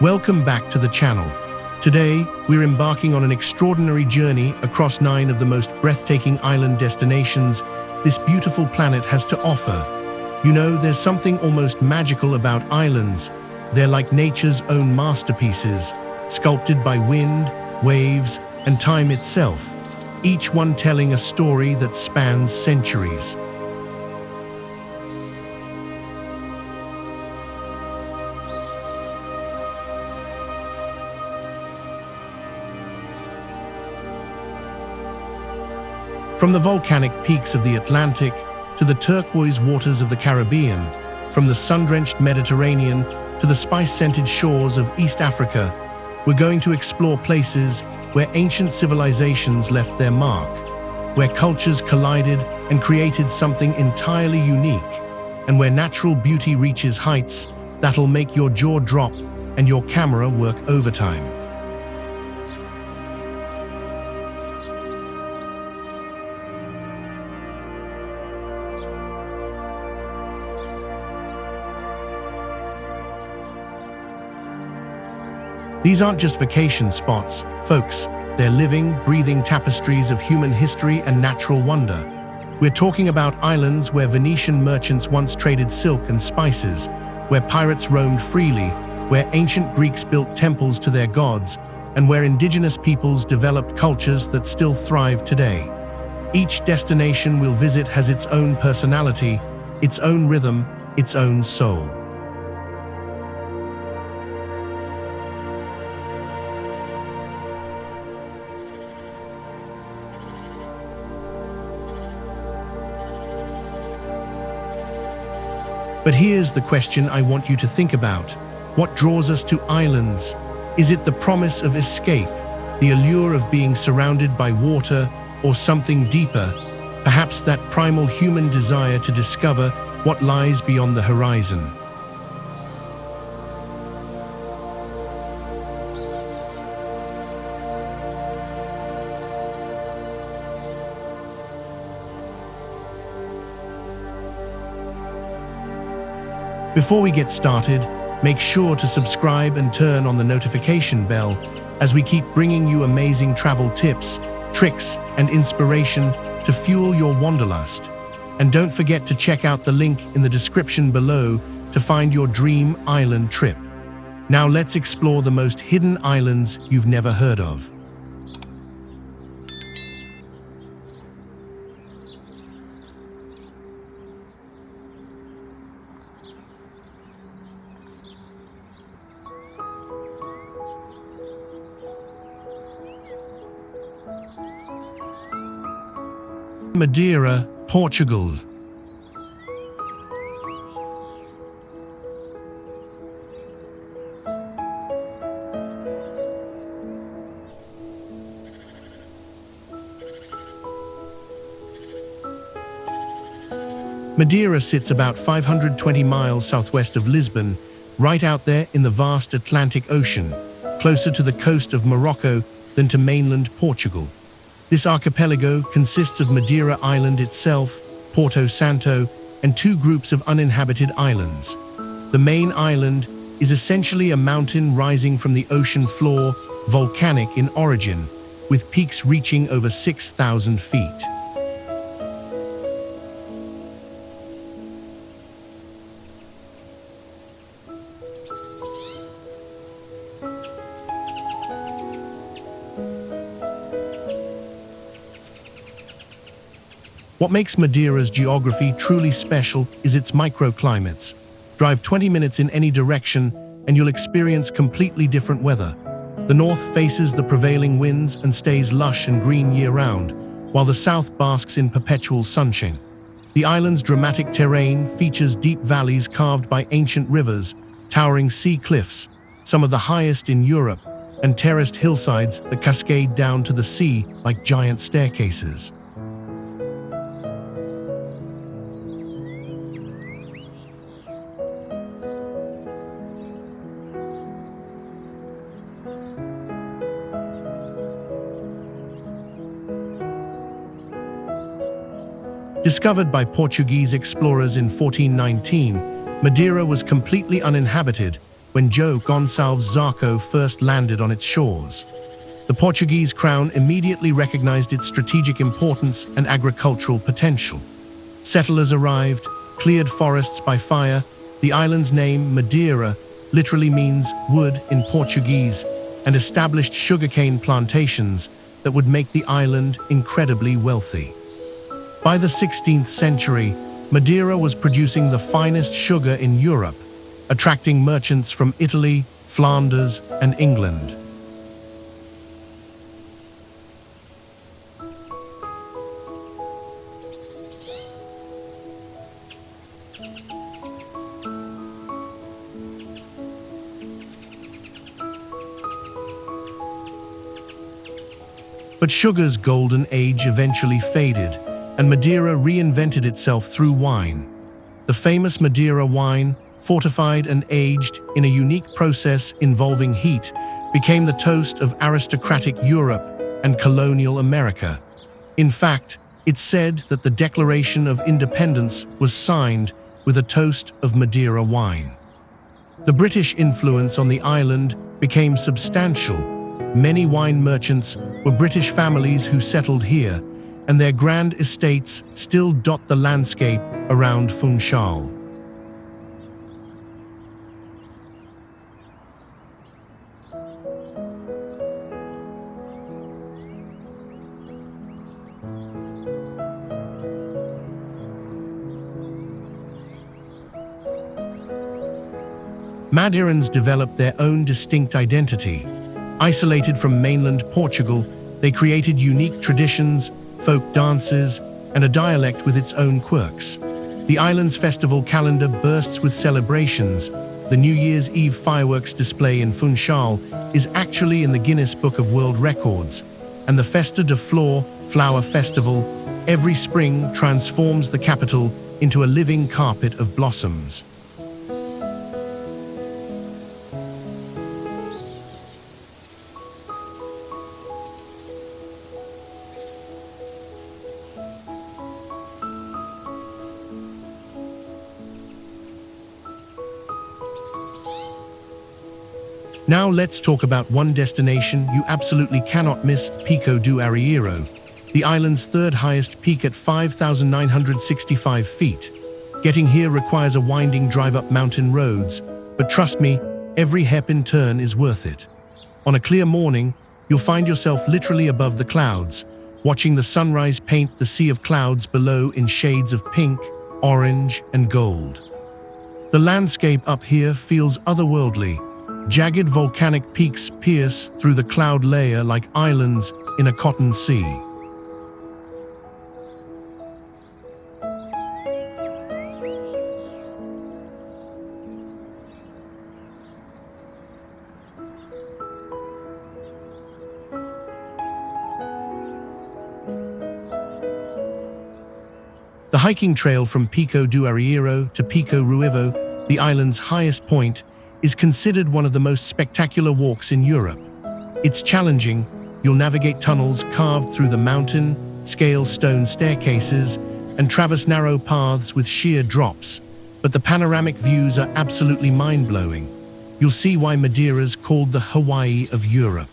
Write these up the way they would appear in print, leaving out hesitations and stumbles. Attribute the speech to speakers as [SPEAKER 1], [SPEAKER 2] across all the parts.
[SPEAKER 1] Welcome back to the channel. Today, we're embarking on an extraordinary journey across 9 of the most breathtaking island destinations this beautiful planet has to offer. You know, there's something almost magical about islands. They're like nature's own masterpieces, sculpted by wind, waves, and time itself, each one telling a story that spans centuries. From the volcanic peaks of the Atlantic to the turquoise waters of the Caribbean, from the sun-drenched Mediterranean to the spice-scented shores of East Africa, we're going to explore places where ancient civilizations left their mark, where cultures collided and created something entirely unique, and where natural beauty reaches heights that'll make your jaw drop and your camera work overtime. These aren't just vacation spots, folks. They're living, breathing tapestries of human history and natural wonder. We're talking about islands where Venetian merchants once traded silk and spices, where pirates roamed freely, where ancient Greeks built temples to their gods, and where indigenous peoples developed cultures that still thrive today. Each destination we'll visit has its own personality, its own rhythm, its own soul. But here's the question I want you to think about. What draws us to islands? Is it the promise of escape, the allure of being surrounded by water, or something deeper, perhaps that primal human desire to discover what lies beyond the horizon? Before we get started, make sure to subscribe and turn on the notification bell as we keep bringing you amazing travel tips, tricks, and inspiration to fuel your wanderlust. And don't forget to check out the link in the description below to find your dream island trip. Now let's explore the most hidden islands you've never heard of. Madeira, Portugal. Madeira sits about 520 miles southwest of Lisbon, right out there in the vast Atlantic Ocean, closer to the coast of Morocco than to mainland Portugal. This archipelago consists of Madeira Island itself, Porto Santo, and 2 groups of uninhabited islands. The main island is essentially a mountain rising from the ocean floor, volcanic in origin, with peaks reaching over 6,000 feet. What makes Madeira's geography truly special is its microclimates. Drive 20 minutes in any direction and you'll experience completely different weather. The north faces the prevailing winds and stays lush and green year-round, while the south basks in perpetual sunshine. The island's dramatic terrain features deep valleys carved by ancient rivers, towering sea cliffs, some of the highest in Europe, and terraced hillsides that cascade down to the sea like giant staircases. Discovered by Portuguese explorers in 1419, Madeira was completely uninhabited, when João Gonçalves Zarco first landed on its shores. The Portuguese crown immediately recognized its strategic importance and agricultural potential. Settlers arrived, cleared forests by fire. The island's name, Madeira, literally means wood in Portuguese, and established sugarcane plantations that would make the island incredibly wealthy. By the 16th century, Madeira was producing the finest sugar in Europe, attracting merchants from Italy, Flanders, and England. But sugar's golden age eventually faded, and Madeira reinvented itself through wine. The famous Madeira wine, fortified and aged in a unique process involving heat, became the toast of aristocratic Europe and colonial America. In fact, it's said that the Declaration of Independence was signed with a toast of Madeira wine. The British influence on the island became substantial. Many wine merchants were British families who settled here, and their grand estates still dot the landscape around Funchal. Madeirans developed their own distinct identity. Isolated from mainland Portugal, they created unique traditions, folk dances, and a dialect with its own quirks. The island's festival calendar bursts with celebrations. The New Year's Eve fireworks display in Funchal is actually in the Guinness Book of World Records, and the Festa de Flor Flower Festival every spring transforms the capital into a living carpet of blossoms. Now let's talk about one destination you absolutely cannot miss: Pico do Arieiro, the island's third highest peak at 5,965 feet. Getting here requires a winding drive up mountain roads, but trust me, every hairpin turn is worth it. On a clear morning, you'll find yourself literally above the clouds, watching the sunrise paint the sea of clouds below in shades of pink, orange, and gold. The landscape up here feels otherworldly. Jagged volcanic peaks pierce through the cloud layer like islands in a cotton sea. The hiking trail from Pico do Arieiro to Pico Ruivo, the island's highest point, is considered one of the most spectacular walks in Europe. It's challenging. You'll navigate tunnels carved through the mountain, scale stone staircases, and traverse narrow paths with sheer drops. But the panoramic views are absolutely mind-blowing. You'll see why Madeira's called the Hawaii of Europe.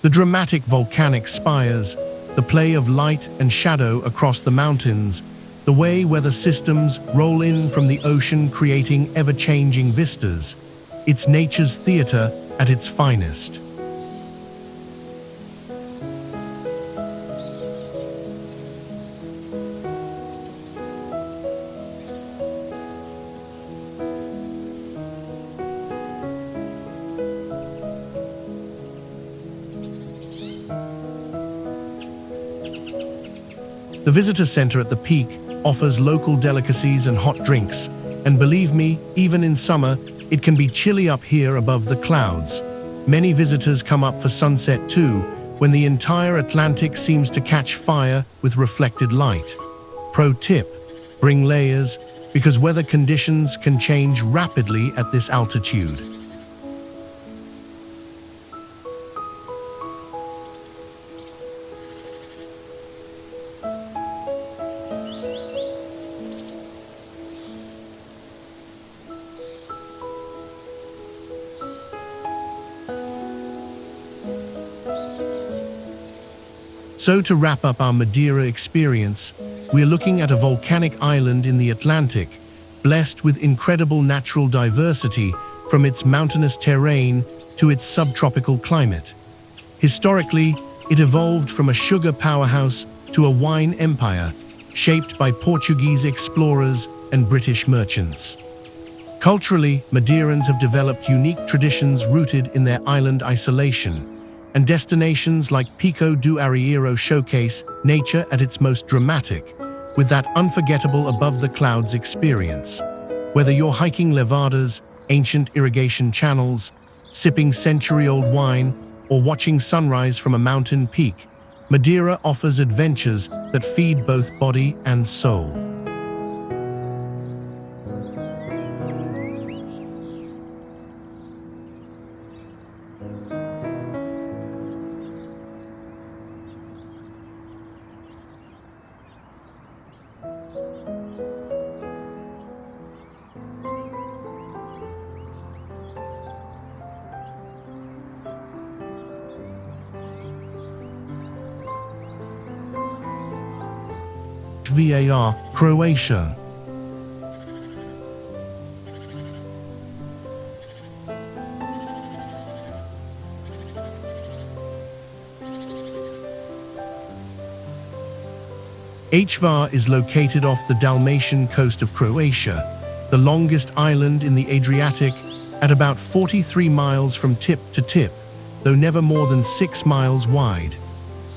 [SPEAKER 1] The dramatic volcanic spires, the play of light and shadow across the mountains, the way weather systems roll in from the ocean creating ever-changing vistas. It's nature's theater at its finest. The visitor center at the peak offers local delicacies and hot drinks, and believe me, even in summer, it can be chilly up here above the clouds. Many visitors come up for sunset too, when the entire Atlantic seems to catch fire with reflected light. Pro tip: bring layers, because weather conditions can change rapidly at this altitude. So to wrap up our Madeira experience, we're looking at a volcanic island in the Atlantic, blessed with incredible natural diversity from its mountainous terrain to its subtropical climate. Historically, it evolved from a sugar powerhouse to a wine empire, shaped by Portuguese explorers and British merchants. Culturally, Madeirans have developed unique traditions rooted in their island isolation, and destinations like Pico do Arriero showcase nature at its most dramatic, with that unforgettable above-the-clouds experience. Whether you're hiking levadas, ancient irrigation channels, sipping century-old wine, or watching sunrise from a mountain peak, Madeira offers adventures that feed both body and soul. Hvar, Croatia. Hvar is located off the Dalmatian coast of Croatia, the longest island in the Adriatic, at about 43 miles from tip to tip, though never more than 6 miles wide.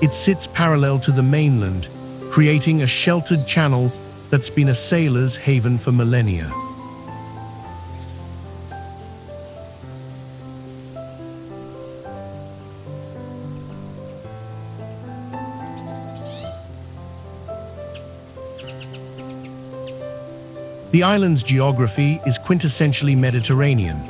[SPEAKER 1] It sits parallel to the mainland, creating a sheltered channel that's been a sailor's haven for millennia. The island's geography is quintessentially Mediterranean.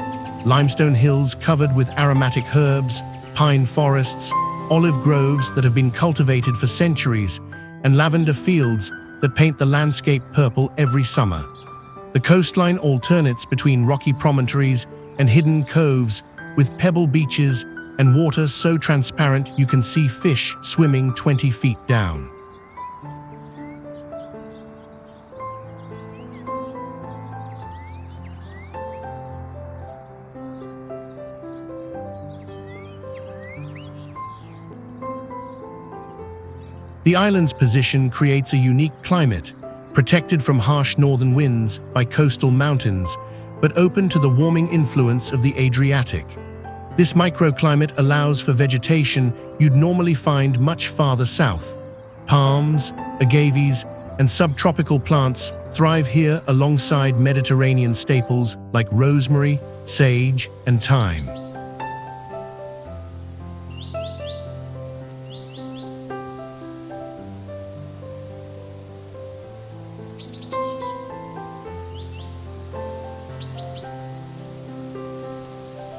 [SPEAKER 1] Limestone hills covered with aromatic herbs, pine forests, olive groves that have been cultivated for centuries, and lavender fields that paint the landscape purple every summer. The coastline alternates between rocky promontories and hidden coves, with pebble beaches and water so transparent you can see fish swimming 20 feet down. The island's position creates a unique climate, protected from harsh northern winds by coastal mountains, but open to the warming influence of the Adriatic. This microclimate allows for vegetation you'd normally find much farther south. Palms, agaves, and subtropical plants thrive here alongside Mediterranean staples like rosemary, sage, and thyme.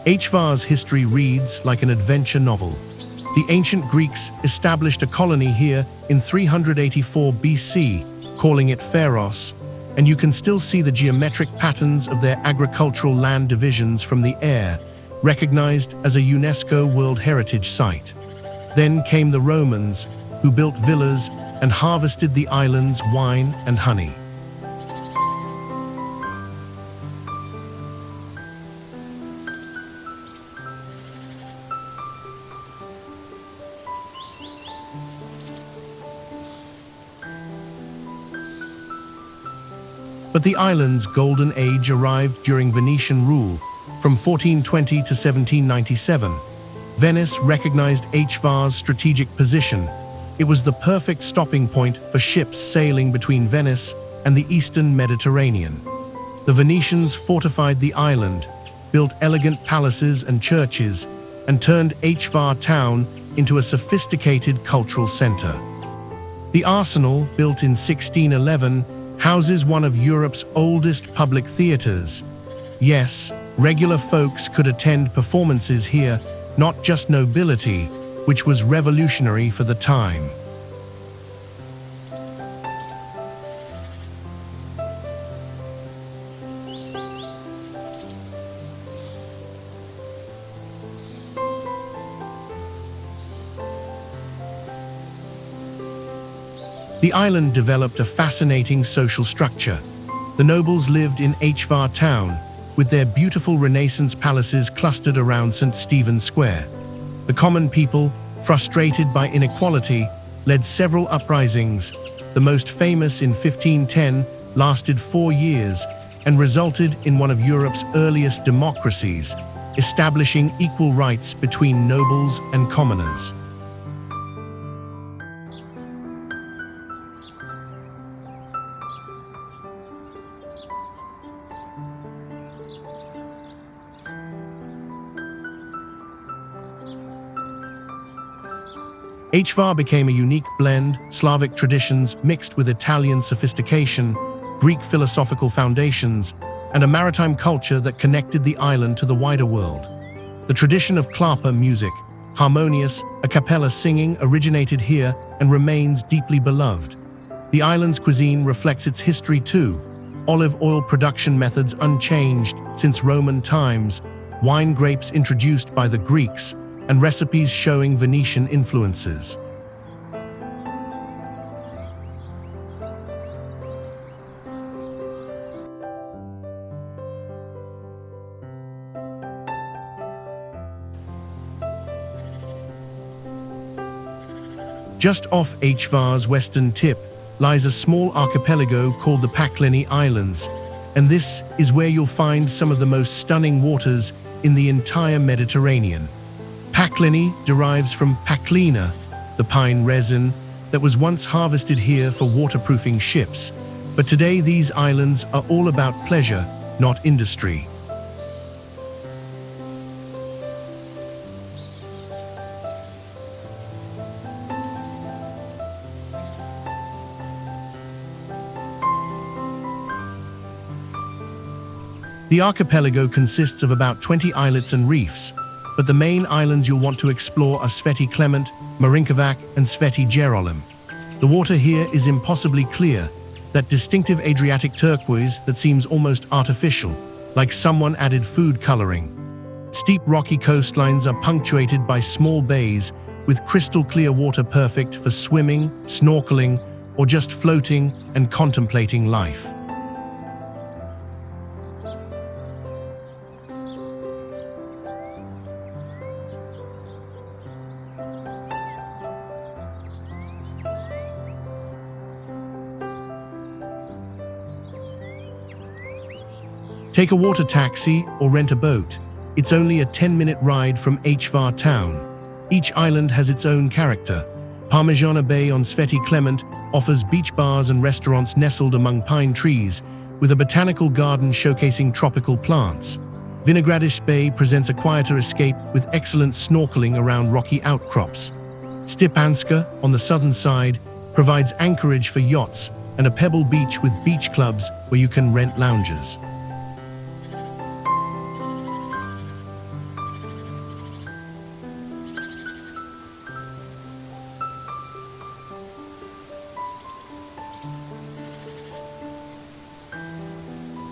[SPEAKER 1] Hvar's history reads like an adventure novel. The ancient Greeks established a colony here in 384 BC, calling it Pharos, and you can still see the geometric patterns of their agricultural land divisions from the air, recognized as a UNESCO World Heritage Site. Then came the Romans, who built villas and harvested the island's wine and honey. But the island's golden age arrived during Venetian rule, from 1420 to 1797. Venice recognized Hvar's strategic position. It was the perfect stopping point for ships sailing between Venice and the eastern Mediterranean. The Venetians fortified the island, built elegant palaces and churches, and turned Hvar town into a sophisticated cultural center. The arsenal, built in 1611, houses one of Europe's oldest public theaters. Yes, regular folks could attend performances here, not just nobility, which was revolutionary for the time. The island developed a fascinating social structure. The nobles lived in Hvar town, with their beautiful Renaissance palaces clustered around St. Stephen's Square. The common people, frustrated by inequality, led several uprisings. The most famous in 1510 lasted 4 years and resulted in one of Europe's earliest democracies, establishing equal rights between nobles and commoners. Hvar became a unique blend, Slavic traditions mixed with Italian sophistication, Greek philosophical foundations, and a maritime culture that connected the island to the wider world. The tradition of klapa music, harmonious, a cappella singing, originated here and remains deeply beloved. The island's cuisine reflects its history too. Olive oil production methods unchanged since Roman times, wine grapes introduced by the Greeks, and recipes showing Venetian influences. Just off Hvar's western tip lies a small archipelago called the Pakleni Islands, and this is where you'll find some of the most stunning waters in the entire Mediterranean. Pakleni derives from paklina, the pine resin that was once harvested here for waterproofing ships, but today these islands are all about pleasure, not industry. The archipelago consists of about 20 islets and reefs, but the main islands you'll want to explore are Sveti Clement, Marinkovac, and Sveti Gerolim. The water here is impossibly clear, that distinctive Adriatic turquoise that seems almost artificial, like someone added food coloring. Steep rocky coastlines are punctuated by small bays with crystal clear water perfect for swimming, snorkeling, or just floating and contemplating life. Take a water taxi or rent a boat. It's only a 10-minute ride from Hvar town. Each island has its own character. Parmigiana Bay on Sveti Clement offers beach bars and restaurants nestled among pine trees, with a botanical garden showcasing tropical plants. Vinogradish Bay presents a quieter escape with excellent snorkeling around rocky outcrops. Stipanska, on the southern side, provides anchorage for yachts and a pebble beach with beach clubs where you can rent lounges.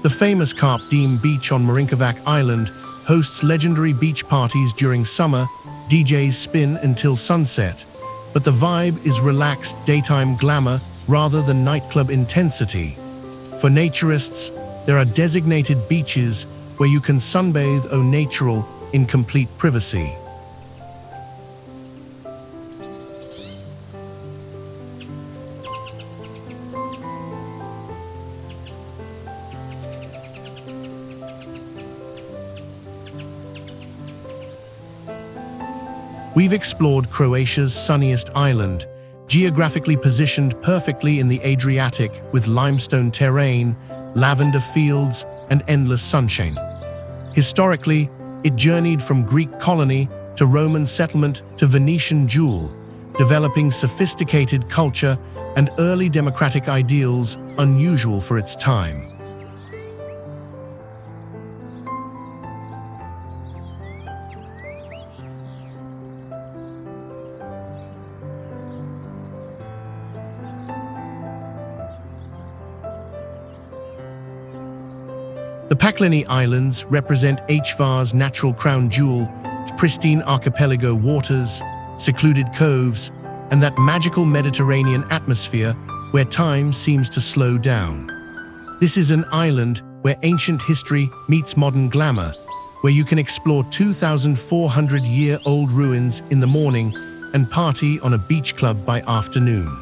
[SPEAKER 1] The famous Carp Diem Beach on Marinkovac Island hosts legendary beach parties during summer. DJs spin until sunset, but the vibe is relaxed daytime glamour rather than nightclub intensity. For naturists, there are designated beaches where you can sunbathe au natural in complete privacy. We've explored Croatia's sunniest island, geographically positioned perfectly in the Adriatic with limestone terrain, lavender fields, and endless sunshine. Historically, it journeyed from Greek colony to Roman settlement to Venetian jewel, developing sophisticated culture and early democratic ideals unusual for its time. The Pakleni Islands represent Hvar's natural crown jewel, pristine archipelago waters, secluded coves, and that magical Mediterranean atmosphere where time seems to slow down. This is an island where ancient history meets modern glamour, where you can explore 2,400-year-old ruins in the morning and party on a beach club by afternoon.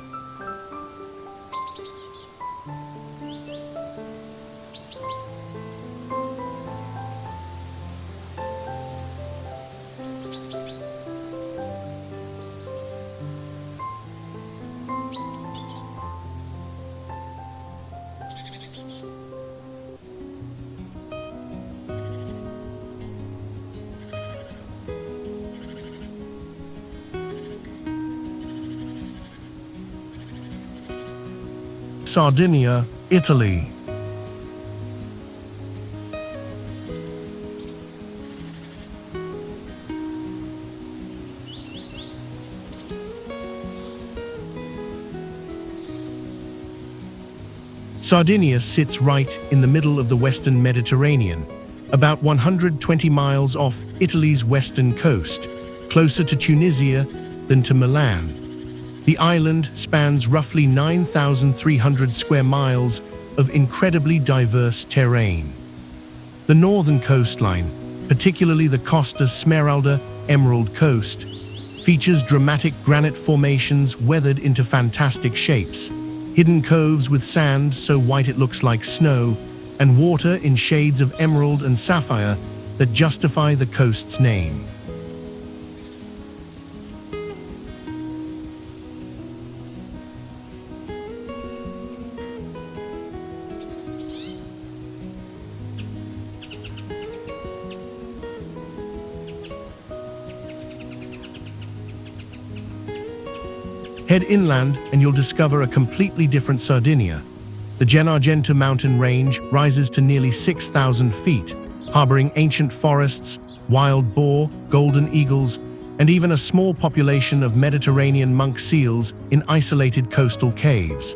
[SPEAKER 1] Sardinia, Italy. Sardinia sits right in the middle of the Western Mediterranean, about 120 miles off Italy's western coast, closer to Tunisia than to Milan. The island spans roughly 9,300 square miles of incredibly diverse terrain. The northern coastline, particularly the Costa Smeralda Emerald Coast, features dramatic granite formations weathered into fantastic shapes, hidden coves with sand so white it looks like snow, and water in shades of emerald and sapphire that justify the coast's name. Head inland and you'll discover a completely different Sardinia. The Gennargentu mountain range rises to nearly 6,000 feet, harboring ancient forests, wild boar, golden eagles, and even a small population of Mediterranean monk seals in isolated coastal caves.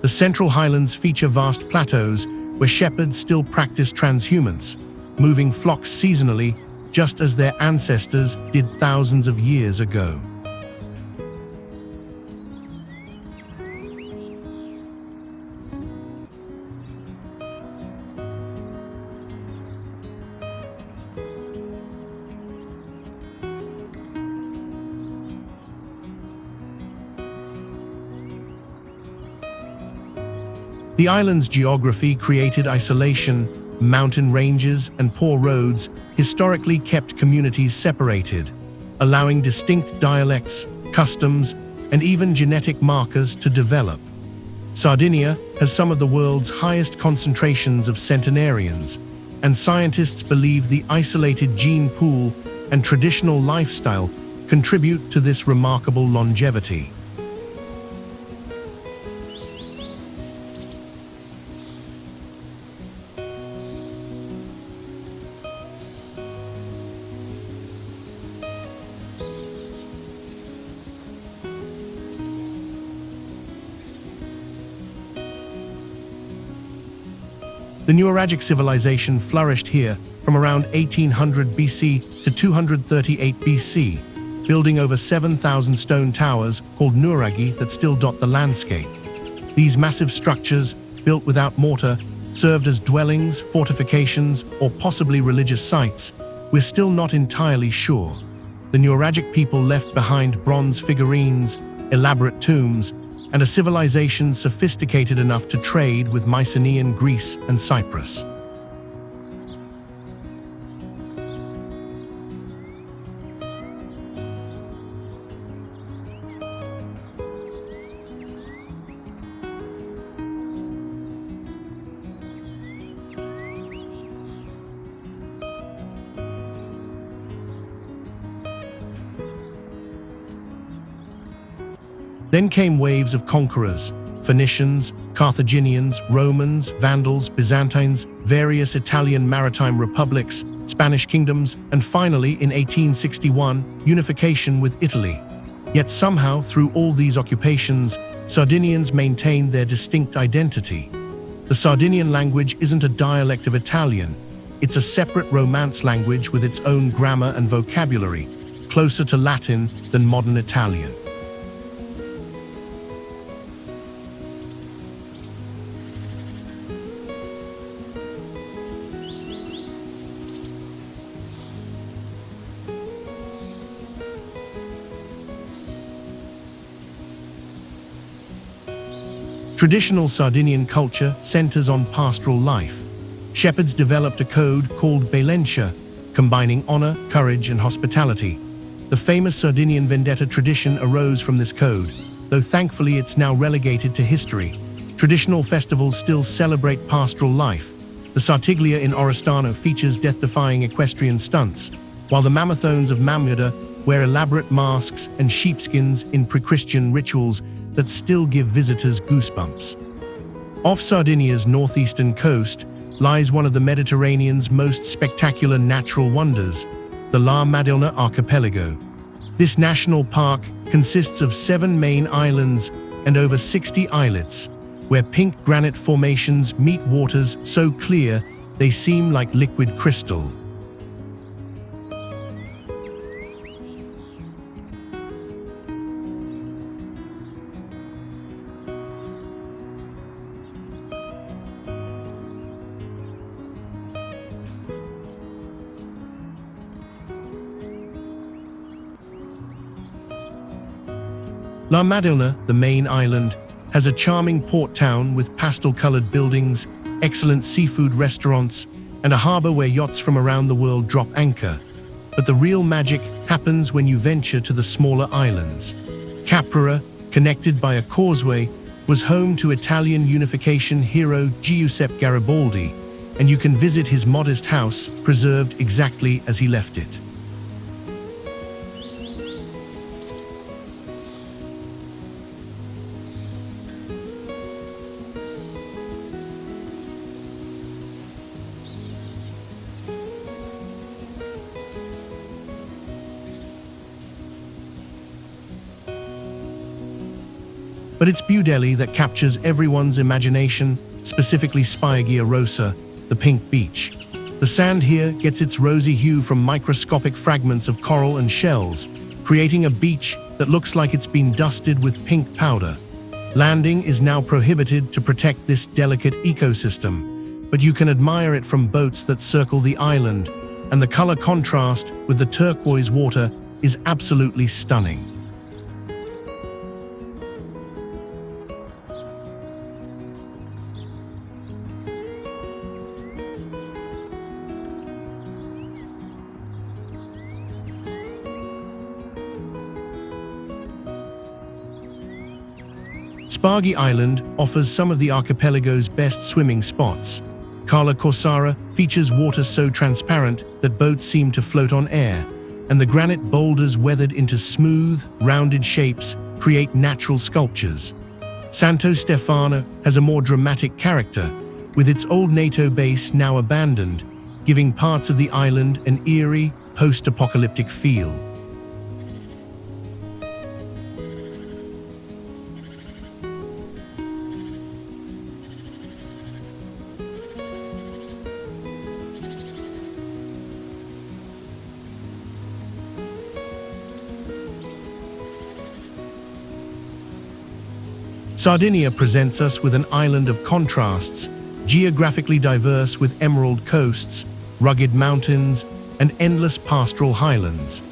[SPEAKER 1] The Central Highlands feature vast plateaus where shepherds still practice transhumance, moving flocks seasonally just as their ancestors did thousands of years ago. The island's geography created isolation, mountain ranges, and poor roads historically kept communities separated, allowing distinct dialects, customs, and even genetic markers to develop. Sardinia has some of the world's highest concentrations of centenarians, and scientists believe the isolated gene pool and traditional lifestyle contribute to this remarkable longevity. The Nuragic civilization flourished here from around 1800 BC to 238 BC, building over 7,000 stone towers called nuraghi that still dot the landscape. These massive structures, built without mortar, served as dwellings, fortifications, or possibly religious sites. We're still not entirely sure. The Nuragic people left behind bronze figurines, elaborate tombs, and a civilization sophisticated enough to trade with Mycenaean Greece and Cyprus. Then came waves of conquerors: Phoenicians, Carthaginians, Romans, Vandals, Byzantines, various Italian maritime republics, Spanish kingdoms, and finally, in 1861, unification with Italy. Yet somehow, through all these occupations, Sardinians maintained their distinct identity. The Sardinian language isn't a dialect of Italian. It's a separate Romance language with its own grammar and vocabulary, closer to Latin than modern Italian. Traditional Sardinian culture centers on pastoral life. Shepherds developed a code called Balentia, combining honor, courage, and hospitality. The famous Sardinian vendetta tradition arose from this code, though thankfully it's now relegated to history. Traditional festivals still celebrate pastoral life. The Sartiglia in Oristano features death-defying equestrian stunts, while the Mamathones of Mamuda wear elaborate masks and sheepskins in pre-Christian rituals that still give visitors goosebumps. Off Sardinia's northeastern coast lies one of the Mediterranean's most spectacular natural wonders, the La Maddalena archipelago. This national park consists of 7 main islands and over 60 islets, where pink granite formations meet waters so clear they seem like liquid crystal. La Maddalena, the main island, has a charming port town with pastel-colored buildings, excellent seafood restaurants, and a harbor where yachts from around the world drop anchor. But the real magic happens when you venture to the smaller islands. Caprera, connected by a causeway, was home to Italian unification hero Giuseppe Garibaldi, and you can visit his modest house, preserved exactly as he left it. But it's Budelli that captures everyone's imagination, specifically Spiaggia Rossa, the pink beach. The sand here gets its rosy hue from microscopic fragments of coral and shells, creating a beach that looks like it's been dusted with pink powder. Landing is now prohibited to protect this delicate ecosystem, but you can admire it from boats that circle the island, and the color contrast with the turquoise water is absolutely stunning. Spargi Island offers some of the archipelago's best swimming spots. Cala Corsara features water so transparent that boats seem to float on air, and the granite boulders weathered into smooth, rounded shapes create natural sculptures. Santo Stefano has a more dramatic character, with its old NATO base now abandoned, giving parts of the island an eerie, post-apocalyptic feel. Sardinia presents us with an island of contrasts, geographically diverse with emerald coasts, rugged mountains, and endless pastoral highlands.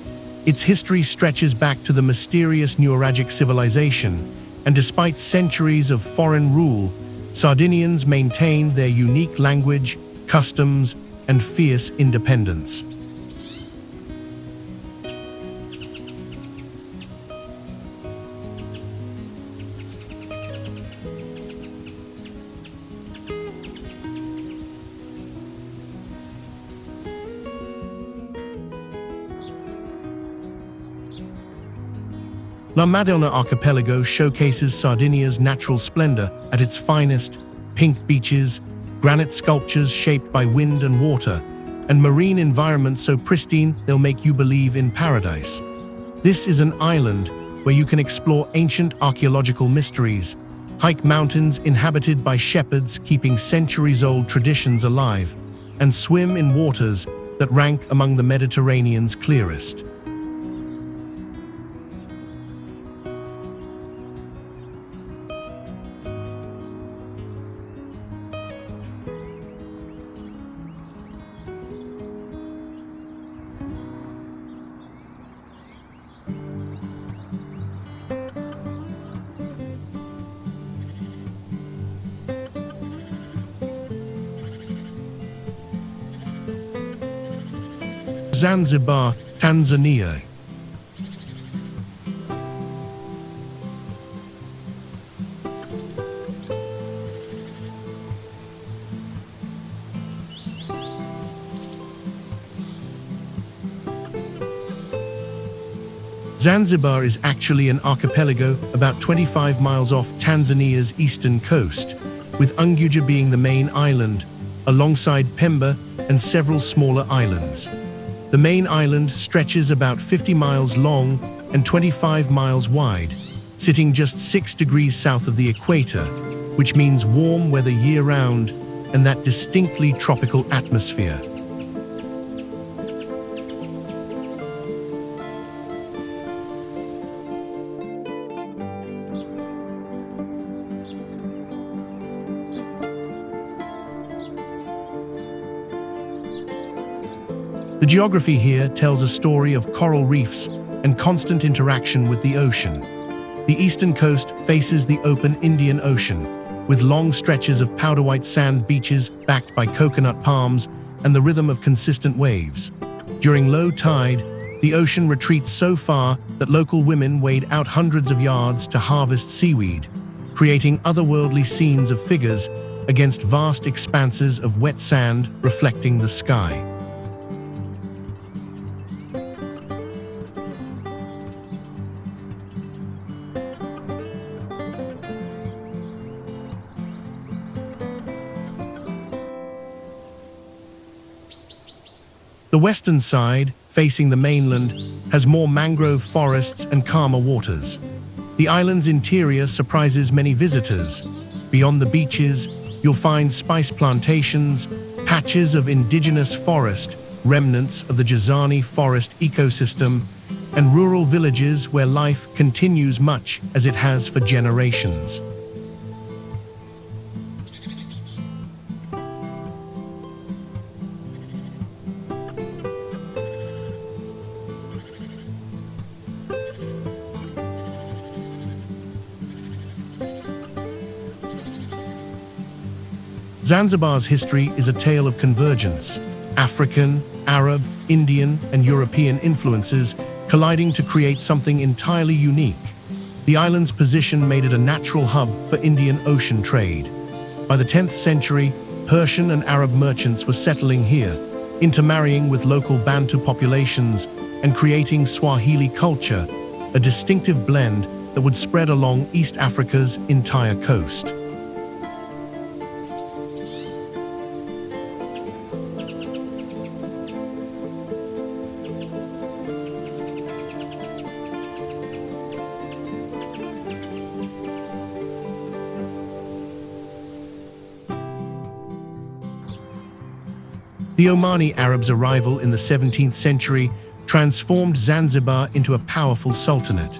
[SPEAKER 1] Its history stretches back to the mysterious Nuragic civilization, and despite centuries of foreign rule, Sardinians maintain their unique language, customs, and fierce independence. La Maddalena archipelago showcases Sardinia's natural splendor at its finest: pink beaches, granite sculptures shaped by wind and water, and marine environments so pristine they'll make you believe in paradise. This is an island where you can explore ancient archaeological mysteries, hike mountains inhabited by shepherds keeping centuries-old traditions alive, and swim in waters that rank among the Mediterranean's clearest. Zanzibar, Tanzania. Zanzibar is actually an archipelago about 25 miles off Tanzania's eastern coast, with Unguja being the main island, alongside Pemba and several smaller islands. The main island stretches about 50 miles long and 25 miles wide, sitting just 6 degrees south of the equator, which means warm weather year-round and that distinctly tropical atmosphere. The geography here tells a story of coral reefs and constant interaction with the ocean. The eastern coast faces the open Indian Ocean, with long stretches of powder white sand beaches backed by coconut palms and the rhythm of consistent waves. During low tide, the ocean retreats so far that local women wade out hundreds of yards to harvest seaweed, creating otherworldly scenes of figures against vast expanses of wet sand reflecting the sky. The western side, facing the mainland, has more mangrove forests and calmer waters. The island's interior surprises many visitors. Beyond the beaches, you'll find spice plantations, patches of indigenous forest, remnants of the Jazani forest ecosystem, and rural villages where life continues much as it has for generations. Zanzibar's history is a tale of convergence. African, Arab, Indian, and European influences colliding to create something entirely unique. The island's position made it a natural hub for Indian Ocean trade. By the 10th century, Persian and Arab merchants were settling here, intermarrying with local Bantu populations and creating Swahili culture, a distinctive blend that would spread along East Africa's entire coast. The Omani Arabs' arrival in the 17th century transformed Zanzibar into a powerful sultanate.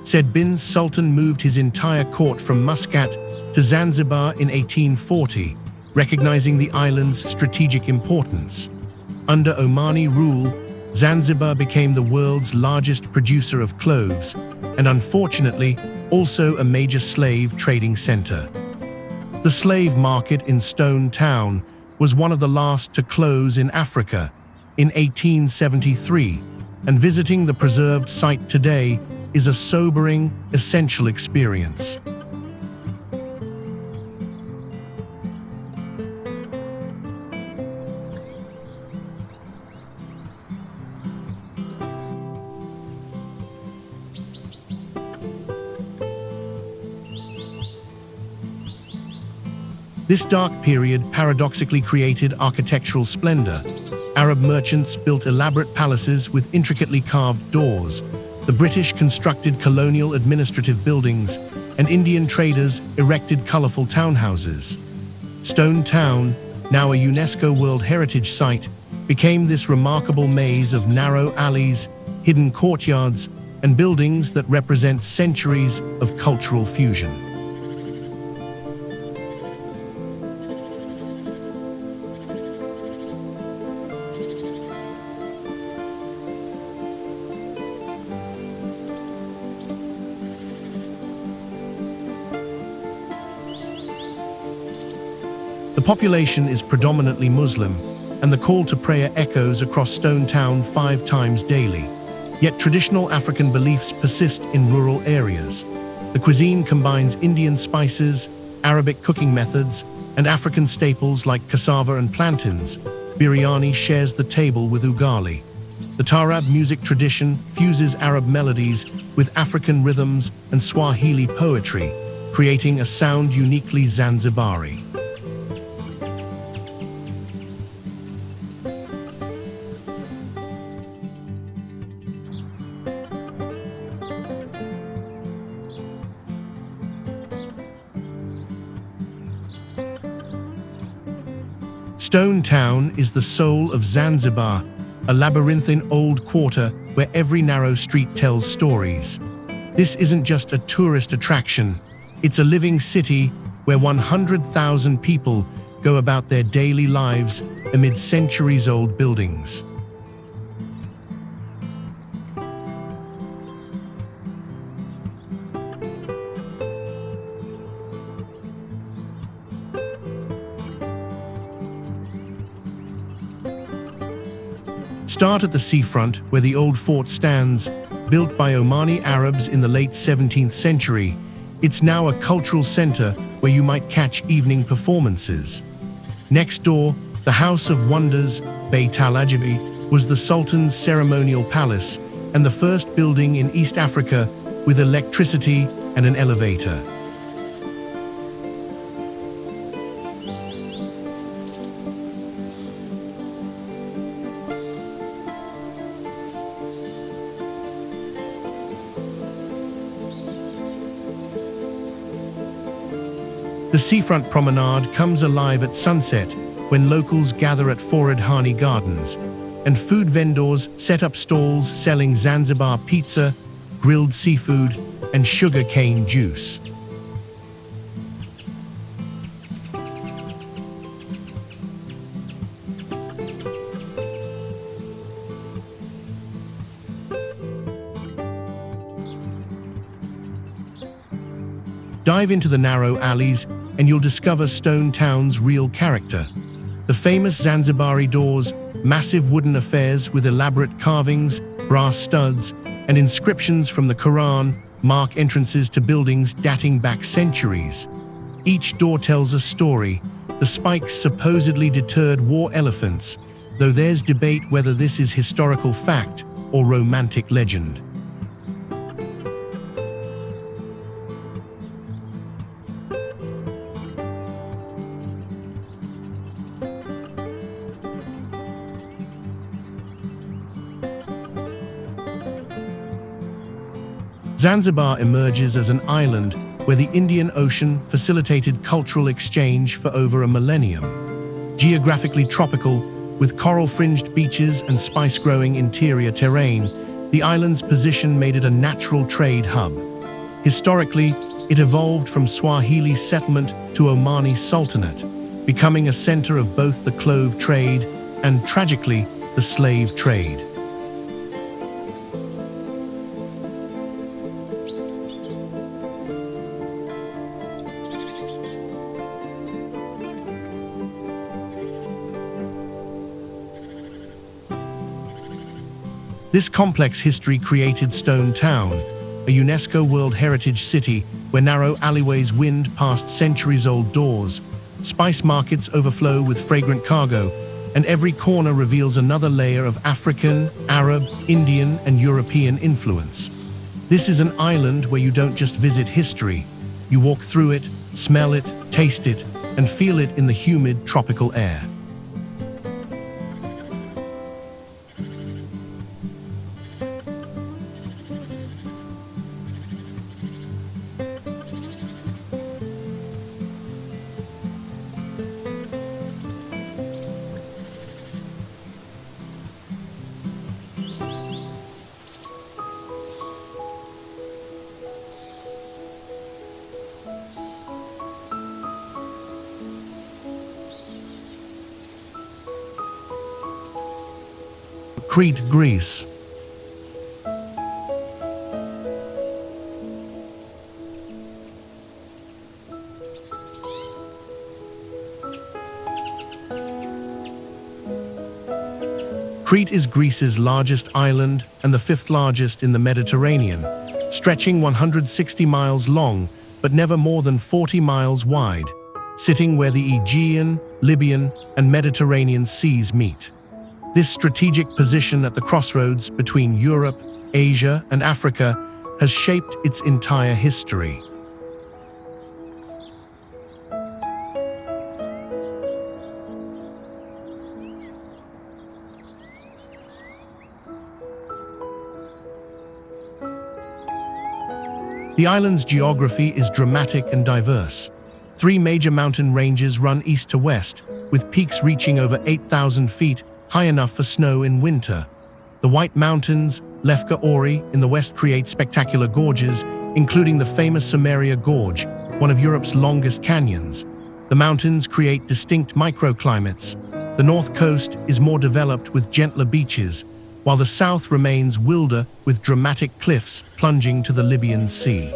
[SPEAKER 1] Said bin Sultan moved his entire court from Muscat to Zanzibar in 1840, recognizing the island's strategic importance. Under Omani rule, Zanzibar became the world's largest producer of cloves, and unfortunately, also a major slave trading center. The slave market in Stone Town was one of the last to close in Africa in 1873, and visiting the preserved site today is a sobering, essential experience. This dark period paradoxically created architectural splendor. Arab merchants built elaborate palaces with intricately carved doors. The British constructed colonial administrative buildings, and Indian traders erected colorful townhouses. Stone Town, now a UNESCO World Heritage Site, became this remarkable maze of narrow alleys, hidden courtyards, and buildings that represent centuries of cultural fusion. The population is predominantly Muslim, and the call to prayer echoes across Stone Town 5 times daily. Yet traditional African beliefs persist in rural areas. The cuisine combines Indian spices, Arabic cooking methods, and African staples like cassava and plantains. Biryani shares the table with ugali. The Taarab music tradition fuses Arab melodies with African rhythms and Swahili poetry, creating a sound uniquely Zanzibari. Stone Town is the soul of Zanzibar, a labyrinthine old quarter where every narrow street tells stories. This isn't just a tourist attraction, it's a living city where 100,000 people go about their daily lives amid centuries-old buildings. Start at the seafront, where the old fort stands, built by Omani Arabs in the late 17th century. It's now a cultural center where you might catch evening performances. Next door, the House of Wonders, Beit al-Ajabi, was the Sultan's ceremonial palace and the first building in East Africa with electricity and an elevator. The seafront promenade comes alive at sunset when locals gather at Forad Hani Gardens, and food vendors set up stalls selling Zanzibar pizza, grilled seafood, and sugar cane juice. Dive into the narrow alleys and you'll discover Stone Town's real character. The famous Zanzibari doors, massive wooden affairs with elaborate carvings, brass studs, and inscriptions from the Quran, mark entrances to buildings dating back centuries. Each door tells a story. The spikes supposedly deterred war elephants, though there's debate whether this is historical fact or romantic legend. Zanzibar emerges as an island where the Indian Ocean facilitated cultural exchange for over a millennium. Geographically tropical, with coral-fringed beaches and spice-growing interior terrain, the island's position made it a natural trade hub. Historically, it evolved from Swahili settlement to Omani Sultanate, becoming a center of both the clove trade and, tragically, the slave trade. This complex history created Stone Town, a UNESCO World Heritage City where narrow alleyways wind past centuries-old doors, spice markets overflow with fragrant cargo, and every corner reveals another layer of African, Arab, Indian, and European influence. This is an island where you don't just visit history, you walk through it, smell it, taste it, and feel it in the humid tropical air. Crete, Greece. Crete is Greece's largest island and the fifth largest in the Mediterranean, stretching 160 miles long but never more than 40 miles wide, sitting where the Aegean, Libyan, and Mediterranean seas meet. This strategic position at the crossroads between Europe, Asia, and Africa has shaped its entire history. The island's geography is dramatic and diverse. Three major mountain ranges run east to west, with peaks reaching over 8,000 feet, high enough for snow in winter. The White Mountains, Lefka Ori, in the west create spectacular gorges, including the famous Samaria Gorge, one of Europe's longest canyons. The mountains create distinct microclimates. The north coast is more developed with gentler beaches, while the south remains wilder with dramatic cliffs plunging to the Libyan Sea.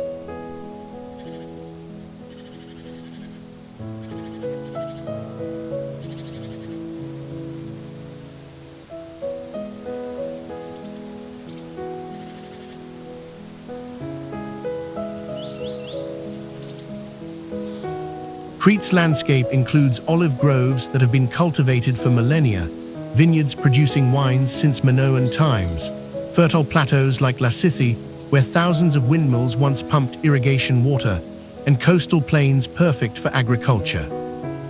[SPEAKER 1] Crete's landscape includes olive groves that have been cultivated for millennia, vineyards producing wines since Minoan times, fertile plateaus like Lassithi, where thousands of windmills once pumped irrigation water, and coastal plains perfect for agriculture.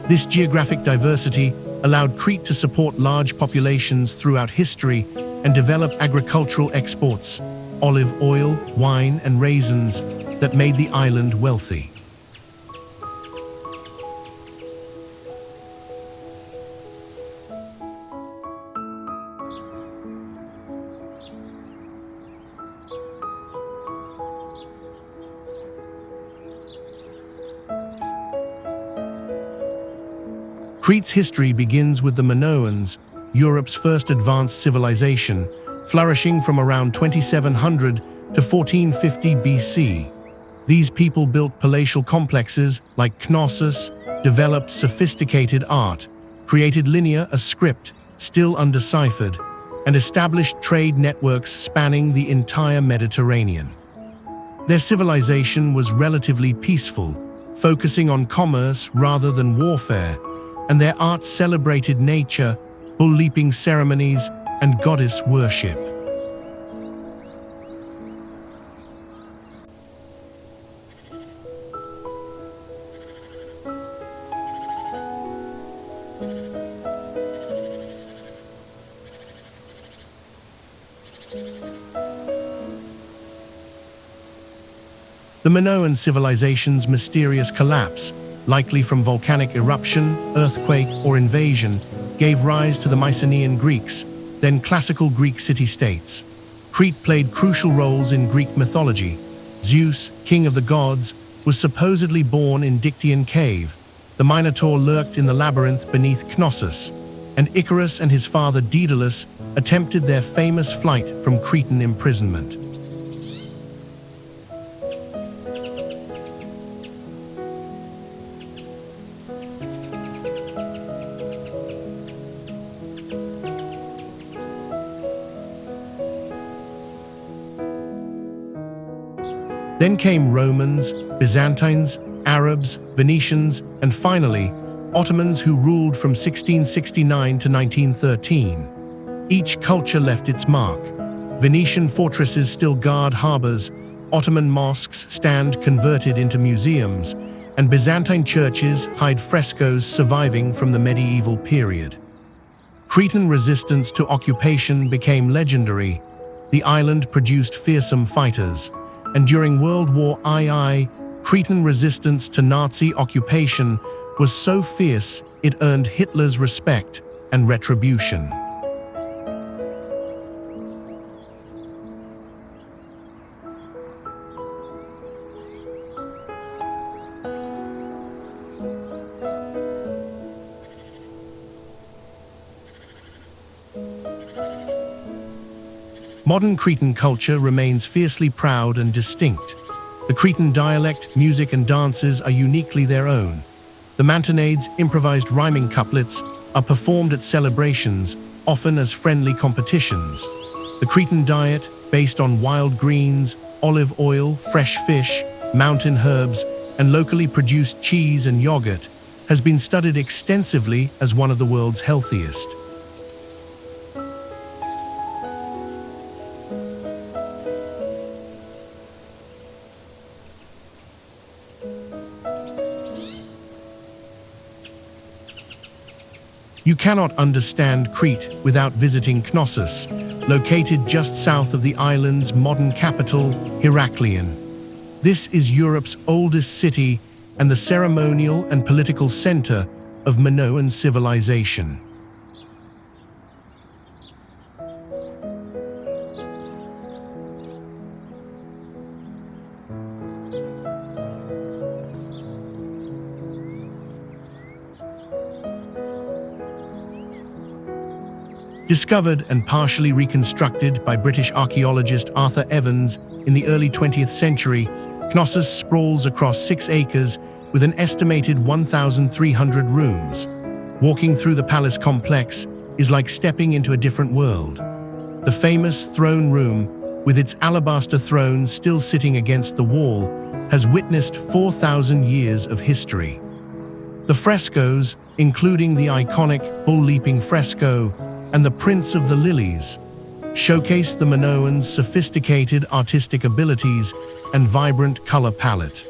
[SPEAKER 1] This geographic diversity allowed Crete to support large populations throughout history and develop agricultural exports, olive oil, wine, and raisins that made the island wealthy. Crete's history begins with the Minoans, Europe's first advanced civilization, flourishing from around 2700 to 1450 BC. These people built palatial complexes like Knossos, developed sophisticated art, created linear, a script still undeciphered, and established trade networks spanning the entire Mediterranean. Their civilization was relatively peaceful, focusing on commerce rather than warfare, and their art celebrated nature, bull-leaping ceremonies, and goddess worship. The Minoan civilization's mysterious collapse, likely from volcanic eruption, earthquake, or invasion, gave rise to the Mycenaean Greeks, then classical Greek city-states. Crete played crucial roles in Greek mythology. Zeus, king of the gods, was supposedly born in Dictaean cave. The Minotaur lurked in the labyrinth beneath Knossos, and Icarus and his father Daedalus attempted their famous flight from Cretan imprisonment. Then came Romans, Byzantines, Arabs, Venetians, and finally, Ottomans who ruled from 1669 to 1913. Each culture left its mark. Venetian fortresses still guard harbors, Ottoman mosques stand converted into museums, and Byzantine churches hide frescoes surviving from the medieval period. Cretan resistance to occupation became legendary. The island produced fearsome fighters, and during World War II, Cretan resistance to Nazi occupation was so fierce it earned Hitler's respect and retribution. Modern Cretan culture remains fiercely proud and distinct. The Cretan dialect, music, and dances are uniquely their own. The mantonades, improvised rhyming couplets, are performed at celebrations, often as friendly competitions. The Cretan diet, based on wild greens, olive oil, fresh fish, mountain herbs, and locally produced cheese and yogurt, has been studied extensively as one of the world's healthiest. You cannot understand Crete without visiting Knossos, located just south of the island's modern capital, Heraklion. This is Europe's oldest city and the ceremonial and political center of Minoan civilization. Discovered and partially reconstructed by British archaeologist Arthur Evans in the early 20th century, Knossos sprawls across 6 acres with an estimated 1,300 rooms. Walking through the palace complex is like stepping into a different world. The famous throne room, with its alabaster throne still sitting against the wall, has witnessed 4,000 years of history. The frescoes, including the iconic bull-leaping fresco and the Prince of the Lilies, showcase the Minoans' sophisticated artistic abilities and vibrant color palette.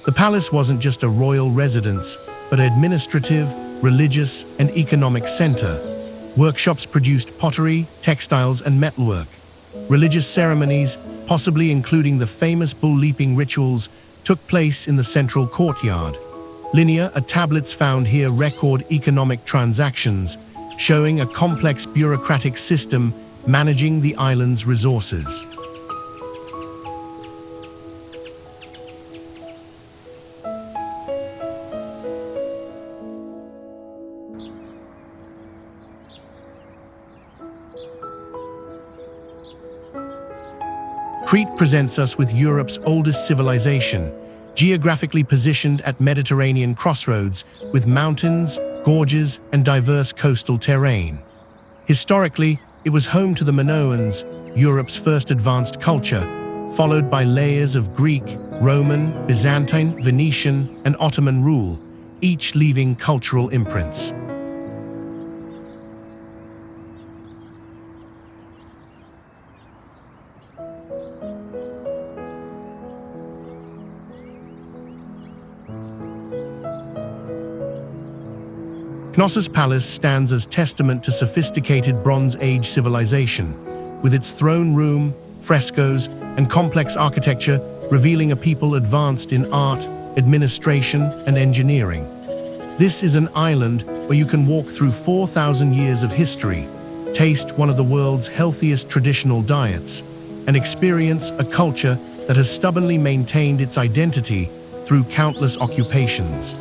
[SPEAKER 1] The palace wasn't just a royal residence, but an administrative, religious, and economic center. Workshops produced pottery, textiles, and metalwork. Religious ceremonies, possibly including the famous bull-leaping rituals, took place in the central courtyard. Linear tablets found here record economic transactions, showing a complex bureaucratic system managing the island's resources. Crete presents us with Europe's oldest civilization, geographically positioned at Mediterranean crossroads with mountains, gorges, and diverse coastal terrain. Historically, it was home to the Minoans, Europe's first advanced culture, followed by layers of Greek, Roman, Byzantine, Venetian, and Ottoman rule, each leaving cultural imprints. Knossos Palace stands as testament to sophisticated Bronze Age civilization, with its throne room, frescoes, and complex architecture revealing a people advanced in art, administration, and engineering. This is an island where you can walk through 4,000 years of history, taste one of the world's healthiest traditional diets, and experience a culture that has stubbornly maintained its identity through countless occupations.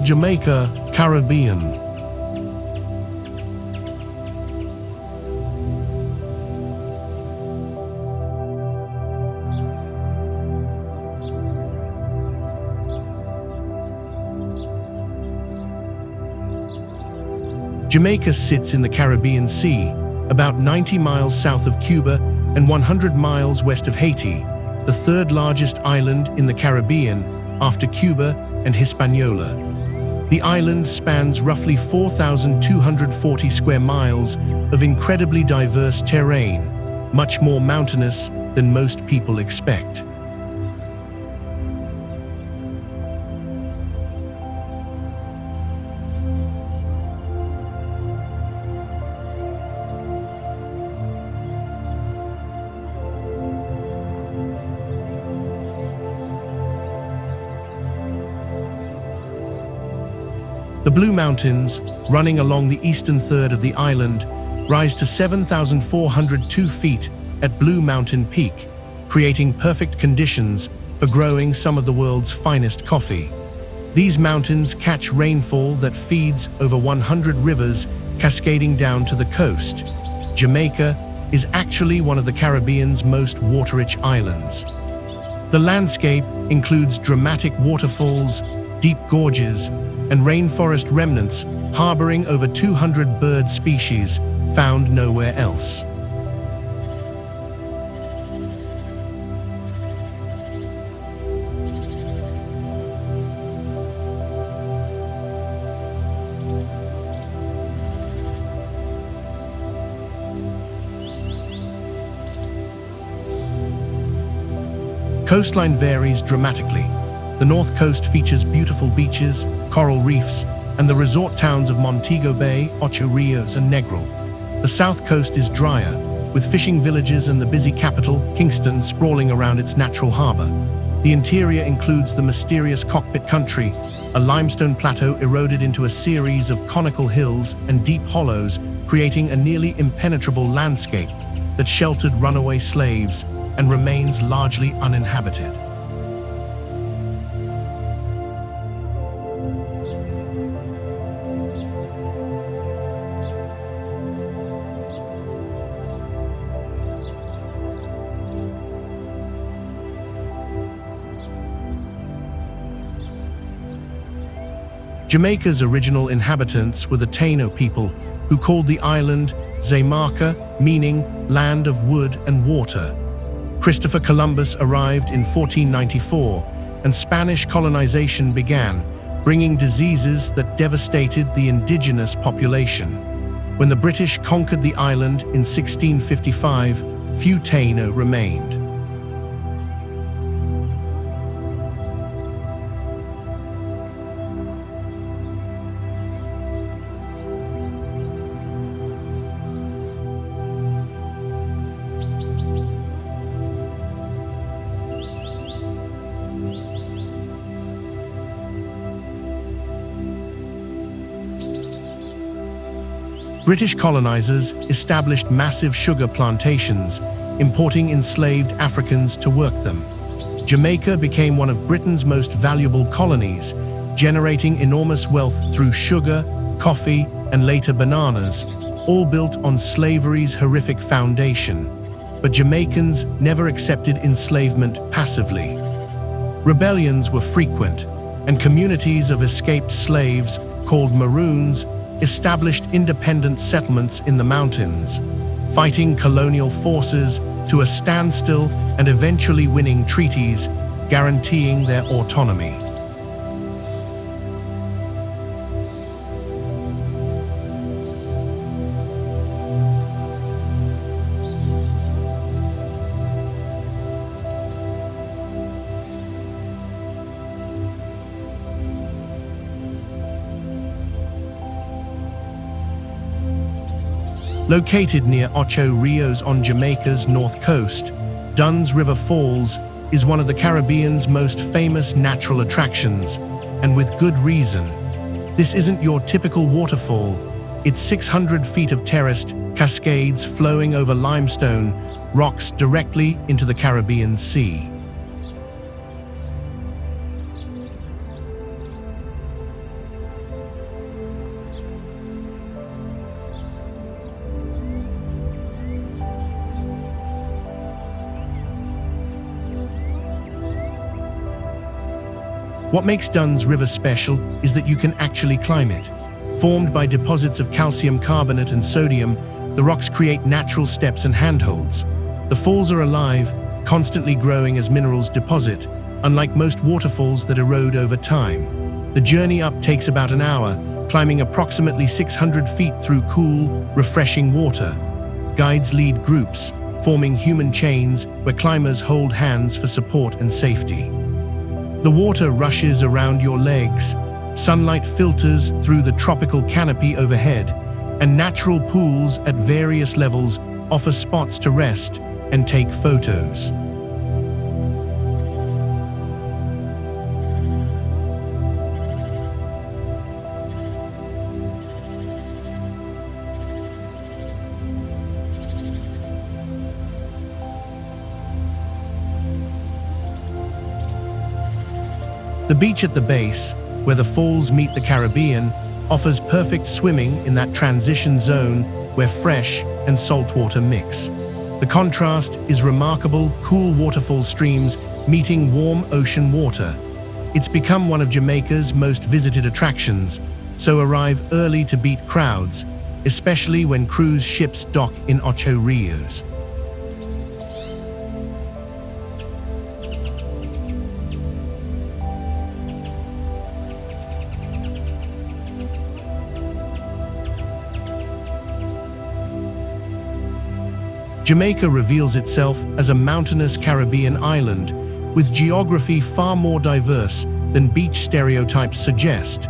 [SPEAKER 1] Jamaica, Caribbean. Jamaica sits in the Caribbean Sea, about 90 miles south of Cuba and 100 miles west of Haiti, the third largest island in the Caribbean after Cuba and Hispaniola. The island spans roughly 4,240 square miles of incredibly diverse terrain, much more mountainous than most people expect. The Blue Mountains, running along the eastern third of the island, rise to 7,402 feet at Blue Mountain Peak, creating perfect conditions for growing some of the world's finest coffee. These mountains catch rainfall that feeds over 100 rivers cascading down to the coast. Jamaica is actually one of the Caribbean's most water-rich islands. The landscape includes dramatic waterfalls, deep gorges, and rainforest remnants harboring over 200 bird species found nowhere else. Coastline varies dramatically. The north coast features beautiful beaches, coral reefs, and the resort towns of Montego Bay, Ocho Rios, and Negril. The south coast is drier, with fishing villages and the busy capital, Kingston, sprawling around its natural harbor. The interior includes the mysterious Cockpit Country, a limestone plateau eroded into a series of conical hills and deep hollows, creating a nearly impenetrable landscape that sheltered runaway slaves and remains largely uninhabited. Jamaica's original inhabitants were the Taino people, who called the island Zamaica, meaning land of wood and water. Christopher Columbus arrived in 1494, and Spanish colonization began, bringing diseases that devastated the indigenous population. When the British conquered the island in 1655, few Taino remained. British colonizers established massive sugar plantations, importing enslaved Africans to work them. Jamaica became one of Britain's most valuable colonies, generating enormous wealth through sugar, coffee, and later bananas, all built on slavery's horrific foundation. But Jamaicans never accepted enslavement passively. Rebellions were frequent, and communities of escaped slaves, called Maroons, established independent settlements in the mountains, fighting colonial forces to a standstill and eventually winning treaties guaranteeing their autonomy. Located near Ocho Rios on Jamaica's north coast, Dunn's River Falls is one of the Caribbean's most famous natural attractions, and with good reason. This isn't your typical waterfall. It's 600 feet of terraced cascades flowing over limestone rocks directly into the Caribbean Sea. What makes Dunn's River special is that you can actually climb it. Formed by deposits of calcium carbonate and sodium, the rocks create natural steps and handholds. The falls are alive, constantly growing as minerals deposit, unlike most waterfalls that erode over time. The journey up takes about an hour, climbing approximately 600 feet through cool, refreshing water. Guides lead groups, forming human chains where climbers hold hands for support and safety. The water rushes around your legs, sunlight filters through the tropical canopy overhead, and natural pools at various levels offer spots to rest and take photos. The beach at the base, where the falls meet the Caribbean, offers perfect swimming in that transition zone where fresh and salt water mix. The contrast is remarkable, cool waterfall streams meeting warm ocean water. It's become one of Jamaica's most visited attractions, so arrive early to beat crowds, especially when cruise ships dock in Ocho Rios. Jamaica reveals itself as a mountainous Caribbean island, with geography far more diverse than beach stereotypes suggest.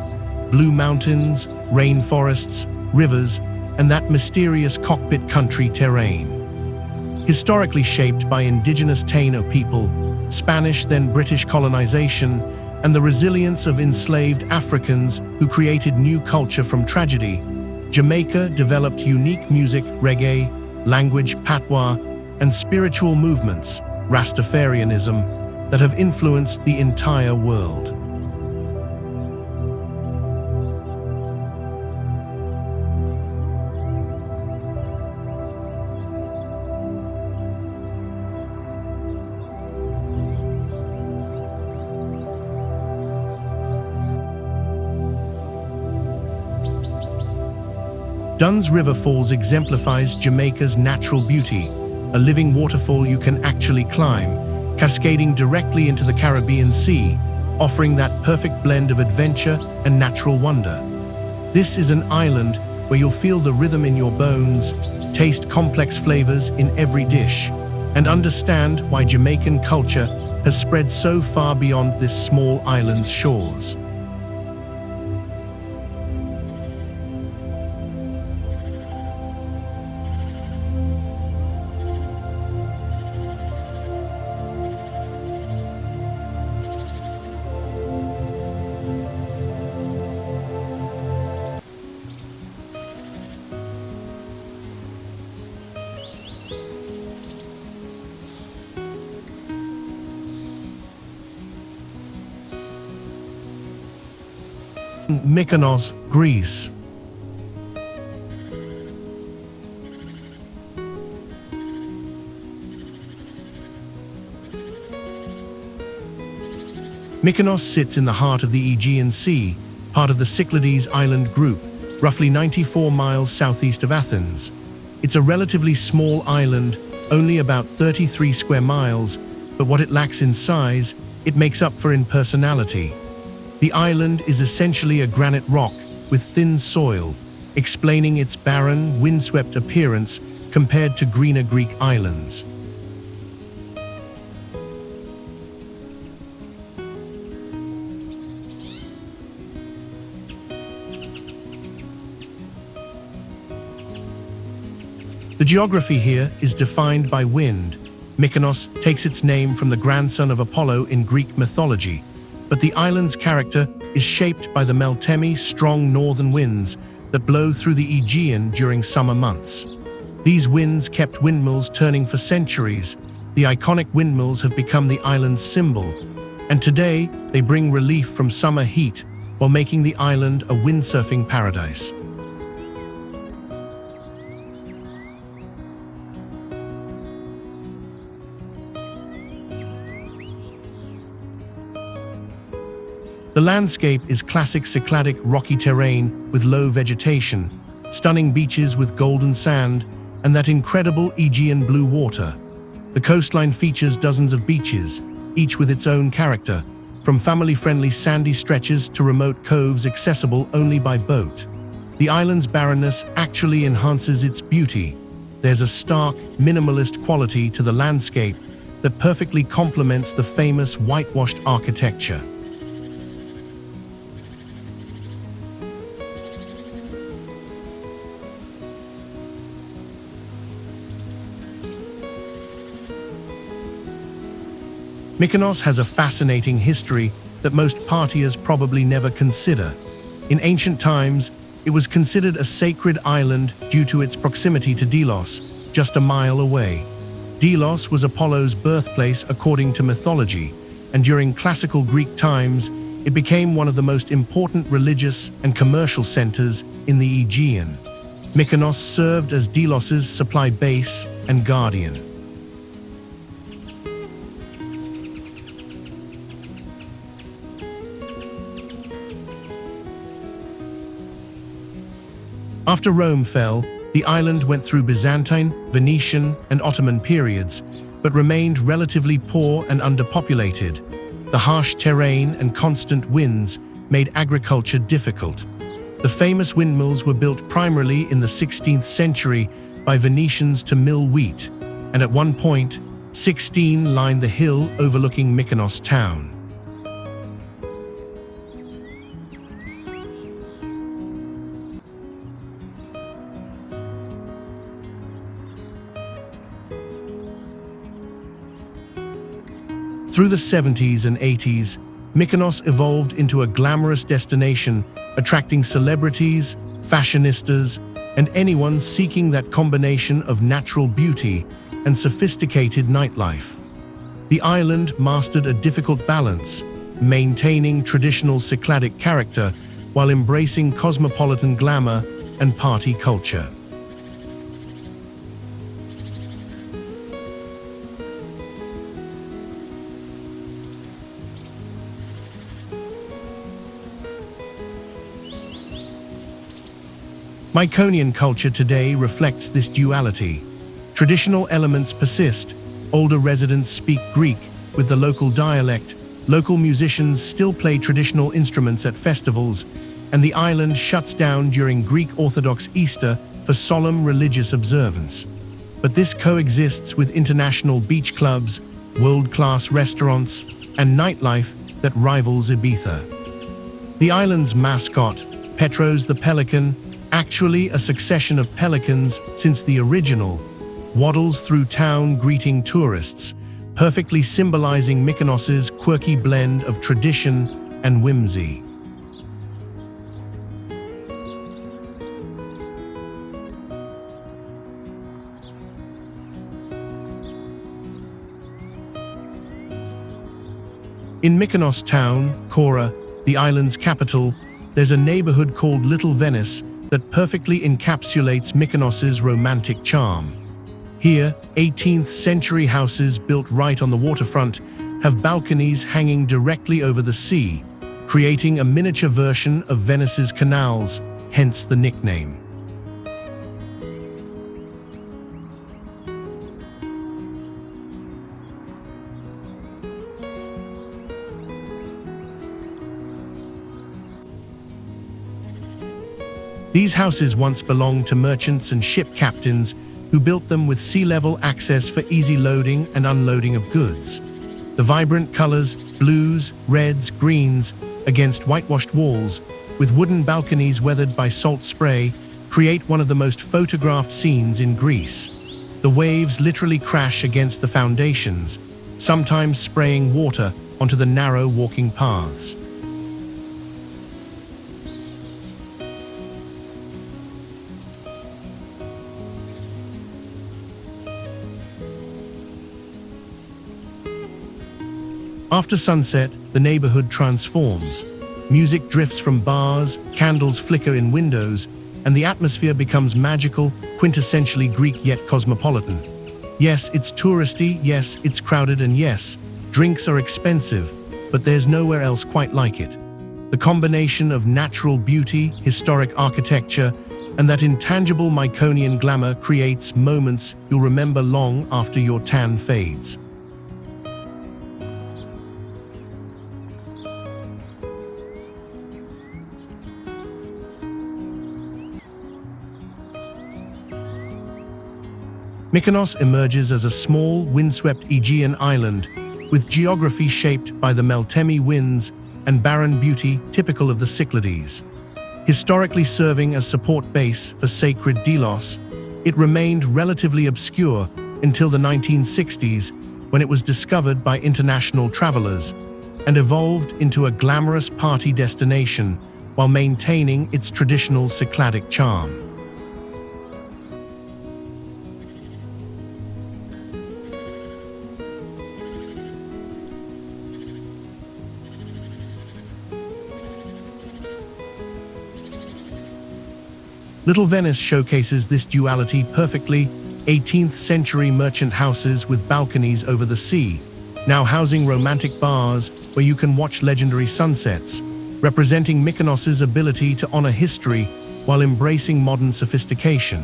[SPEAKER 1] Blue mountains, rainforests, rivers, and that mysterious cockpit country terrain. Historically shaped by indigenous Taino people, Spanish then British colonization, and the resilience of enslaved Africans who created new culture from tragedy, Jamaica developed unique music, reggae, language, patois, and spiritual movements, Rastafarianism, that have influenced the entire world. Dunn's River Falls exemplifies Jamaica's natural beauty, a living waterfall you can actually climb, cascading directly into the Caribbean Sea, offering that perfect blend of adventure and natural wonder. This is an island where you'll feel the rhythm in your bones, taste complex flavors in every dish, and understand why Jamaican culture has spread so far beyond this small island's shores. Mykonos, Greece. Mykonos sits in the heart of the Aegean Sea, part of the Cyclades Island group, roughly 94 miles southeast of Athens. It's a relatively small island, only about 33 square miles, but what it lacks in size, it makes up for in personality. The island is essentially a granite rock with thin soil, explaining its barren, windswept appearance compared to greener Greek islands. The geography here is defined by wind. Mykonos takes its name from the grandson of Apollo in Greek mythology, but the island's character is shaped by the Meltemi, strong northern winds that blow through the Aegean during summer months. These winds kept windmills turning for centuries. The iconic windmills have become the island's symbol, and today they bring relief from summer heat while making the island a windsurfing paradise. The landscape is classic Cycladic rocky terrain with low vegetation, stunning beaches with golden sand, and that incredible Aegean blue water. The coastline features dozens of beaches, each with its own character, from family-friendly sandy stretches to remote coves accessible only by boat. The island's barrenness actually enhances its beauty. There's a stark, minimalist quality to the landscape that perfectly complements the famous whitewashed architecture. Mykonos has a fascinating history that most partiers probably never consider. In ancient times, it was considered a sacred island due to its proximity to Delos, just a mile away. Delos was Apollo's birthplace according to mythology, and during classical Greek times, it became one of the most important religious and commercial centers in the Aegean. Mykonos served as Delos's supply base and guardian. After Rome fell, the island went through Byzantine, Venetian, and Ottoman periods, but remained relatively poor and underpopulated. The harsh terrain and constant winds made agriculture difficult. The famous windmills were built primarily in the 16th century by Venetians to mill wheat, and at one point, 16 lined the hill overlooking Mykonos town. Through the 70s and 80s, Mykonos evolved into a glamorous destination, attracting celebrities, fashionistas, and anyone seeking that combination of natural beauty and sophisticated nightlife. The island mastered a difficult balance, maintaining traditional Cycladic character while embracing cosmopolitan glamour and party culture. Myconian culture today reflects this duality. Traditional elements persist. Older residents speak Greek with the local dialect. Local musicians still play traditional instruments at festivals, and the island shuts down during Greek Orthodox Easter for solemn religious observance. But this coexists with international beach clubs, world-class restaurants, and nightlife that rivals Ibiza. The island's mascot, Petros the Pelican, actually a succession of pelicans since the original, waddles through town greeting tourists, perfectly symbolizing Mykonos's quirky blend of tradition and whimsy. In Mykonos town, Kora, the island's capital, there's a neighborhood called Little Venice that perfectly encapsulates Mykonos's romantic charm. Here, 18th century houses built right on the waterfront have balconies hanging directly over the sea, creating a miniature version of Venice's canals, hence the nickname. These houses once belonged to merchants and ship captains who built them with sea-level access for easy loading and unloading of goods. The vibrant colors, blues, reds, greens, against whitewashed walls, with wooden balconies weathered by salt spray, create one of the most photographed scenes in Greece. The waves literally crash against the foundations, sometimes spraying water onto the narrow walking paths. After sunset, the neighborhood transforms. Music drifts from bars, candles flicker in windows, and the atmosphere becomes magical, quintessentially Greek yet cosmopolitan. Yes, it's touristy, yes, it's crowded, and yes, drinks are expensive, but there's nowhere else quite like it. The combination of natural beauty, historic architecture, and that intangible Myconian glamour creates moments you'll remember long after your tan fades. Mykonos emerges as a small, windswept Aegean island, with geography shaped by the Meltemi winds and barren beauty typical of the Cyclades. Historically serving as support base for sacred Delos, it remained relatively obscure until the 1960s, when it was discovered by international travelers and evolved into a glamorous party destination while maintaining its traditional Cycladic charm. Little Venice showcases this duality perfectly. 18th century merchant houses with balconies over the sea, now housing romantic bars where you can watch legendary sunsets, representing Mykonos's ability to honor history while embracing modern sophistication.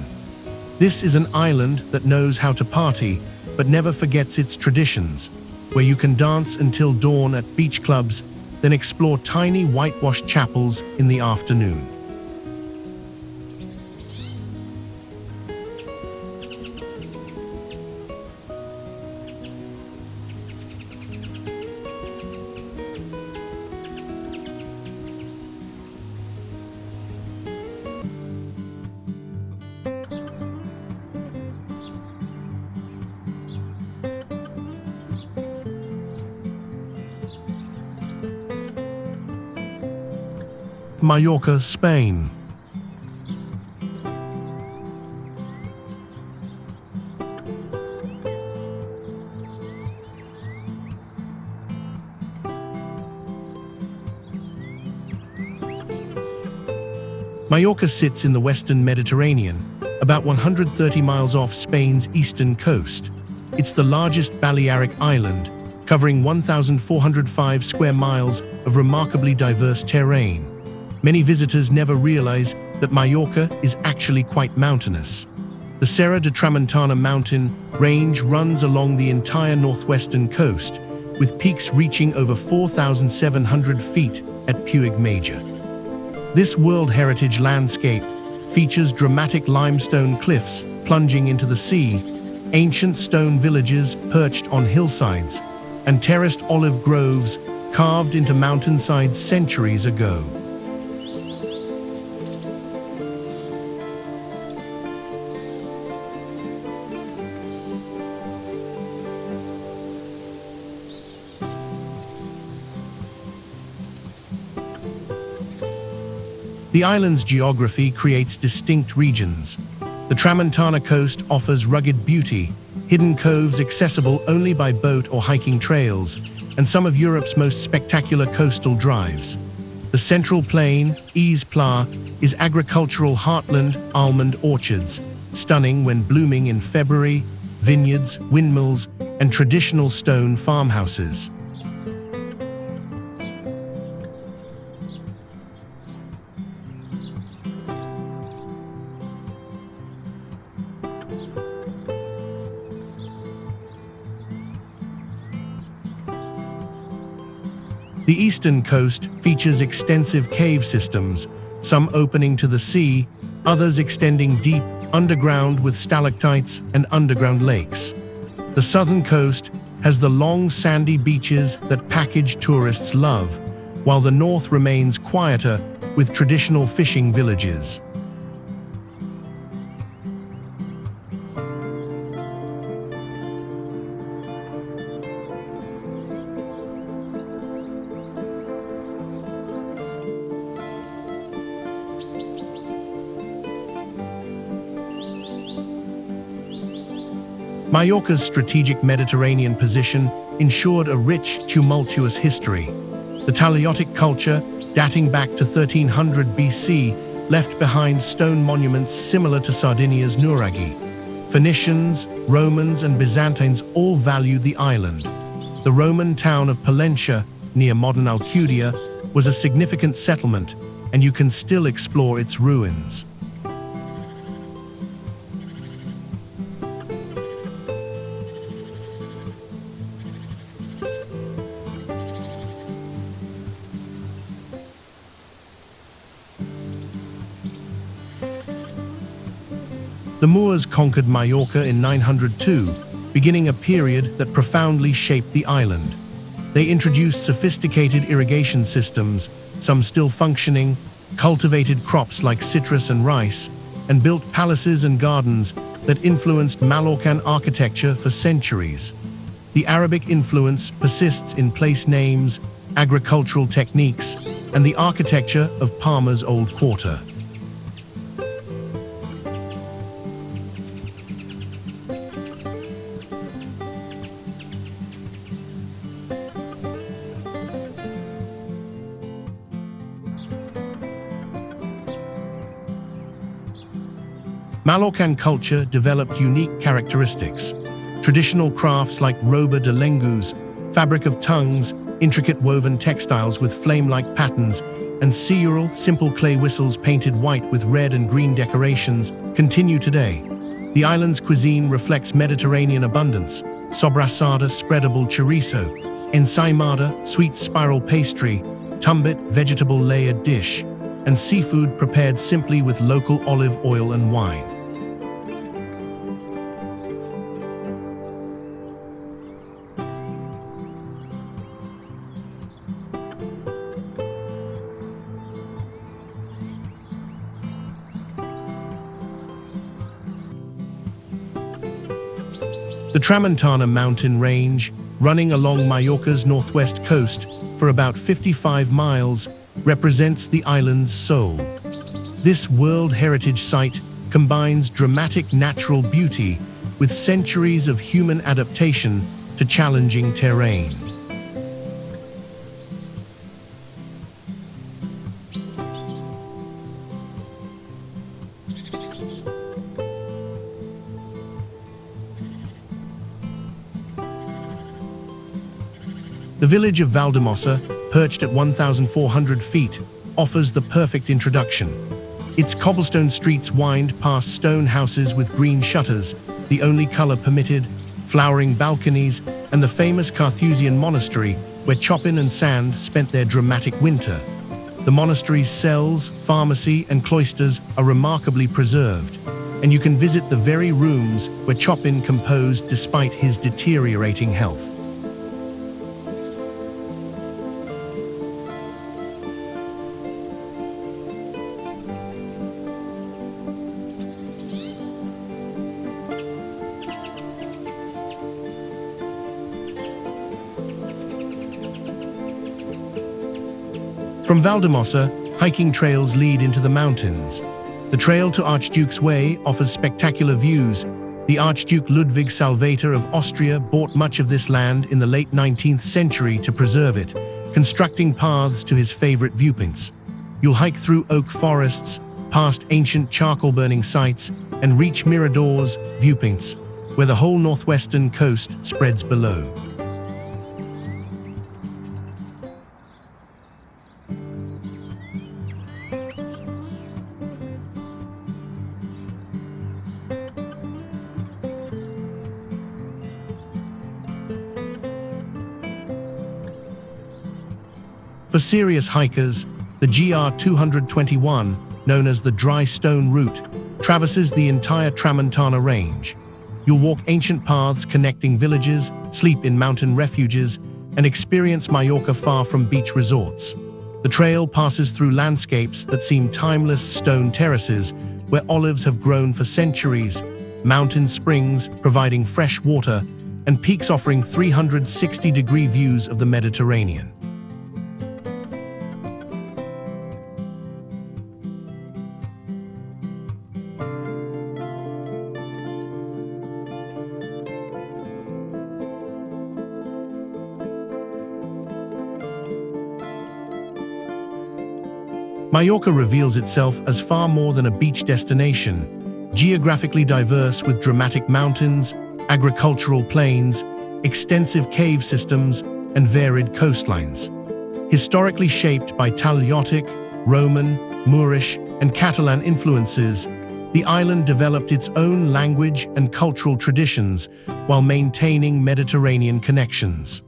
[SPEAKER 1] This is an island that knows how to party, but never forgets its traditions, where you can dance until dawn at beach clubs, then explore tiny whitewashed chapels in the afternoon. Mallorca, Spain. Mallorca sits in the western Mediterranean, about 130 miles off Spain's eastern coast. It's the largest Balearic island, covering 1,405 square miles of remarkably diverse terrain. Many visitors never realize that Mallorca is actually quite mountainous. The Serra de Tramuntana mountain range runs along the entire northwestern coast, with peaks reaching over 4,700 feet at Puig Major. This World Heritage landscape features dramatic limestone cliffs plunging into the sea, ancient stone villages perched on hillsides, and terraced olive groves carved into mountainsides centuries ago. The island's geography creates distinct regions. The Tramuntana coast offers rugged beauty, hidden coves accessible only by boat or hiking trails, and some of Europe's most spectacular coastal drives. The central plain, Is Pla, is agricultural heartland, almond orchards, stunning when blooming in February, vineyards, windmills, and traditional stone farmhouses. The eastern coast features extensive cave systems, some opening to the sea, others extending deep underground with stalactites and underground lakes. The southern coast has the long sandy beaches that package tourists love, while the north remains quieter with traditional fishing villages. Mallorca's strategic Mediterranean position ensured a rich, tumultuous history. The Taliotic culture, dating back to 1300 BC, left behind stone monuments similar to Sardinia's Nuraghi. Phoenicians, Romans, and Byzantines all valued the island. The Roman town of Palencia, near modern Alcudia, was a significant settlement, and you can still explore its ruins. The Moors conquered Mallorca in 902, beginning a period that profoundly shaped the island. They introduced sophisticated irrigation systems, some still functioning, cultivated crops like citrus and rice, and built palaces and gardens that influenced Mallorcan architecture for centuries. The Arabic influence persists in place names, agricultural techniques, and the architecture of Palma's Old Quarter. Mallorcan culture developed unique characteristics. Traditional crafts like roba de lengus, fabric of tongues, intricate woven textiles with flame-like patterns, and seural, simple clay whistles painted white with red and green decorations, continue today. The island's cuisine reflects Mediterranean abundance: sobrassada, spreadable chorizo, ensaimada, sweet spiral pastry, tumbit, vegetable layered dish, and seafood prepared simply with local olive oil and wine. The Tramuntana mountain range, running along Mallorca's northwest coast for about 55 miles, represents the island's soul. This World Heritage Site combines dramatic natural beauty with centuries of human adaptation to challenging terrain. The village of Valdemossa, perched at 1,400 feet, offers the perfect introduction. Its cobblestone streets wind past stone houses with green shutters, the only color permitted, flowering balconies, and the famous Carthusian monastery where Chopin and Sand spent their dramatic winter. The monastery's cells, pharmacy, and cloisters are remarkably preserved, and you can visit the very rooms where Chopin composed despite his deteriorating health. From Valdemossa, hiking trails lead into the mountains. The trail to Archduke's Way offers spectacular views. The Archduke Ludwig Salvator of Austria bought much of this land in the late 19th century to preserve it, constructing paths to his favorite viewpoints. You'll hike through oak forests, past ancient charcoal-burning sites, and reach Miradors, viewpoints, where the whole northwestern coast spreads below. For serious hikers, the GR 221, known as the Dry Stone Route, traverses the entire Tramuntana range. You'll walk ancient paths connecting villages, sleep in mountain refuges, and experience Mallorca far from beach resorts. The trail passes through landscapes that seem timeless: stone terraces where olives have grown for centuries, mountain springs providing fresh water, and peaks offering 360-degree views of the Mediterranean. Mallorca reveals itself as far more than a beach destination, geographically diverse with dramatic mountains, agricultural plains, extensive cave systems, and varied coastlines. Historically shaped by Taliotic, Roman, Moorish, and Catalan influences, the island developed its own language and cultural traditions while maintaining Mediterranean connections.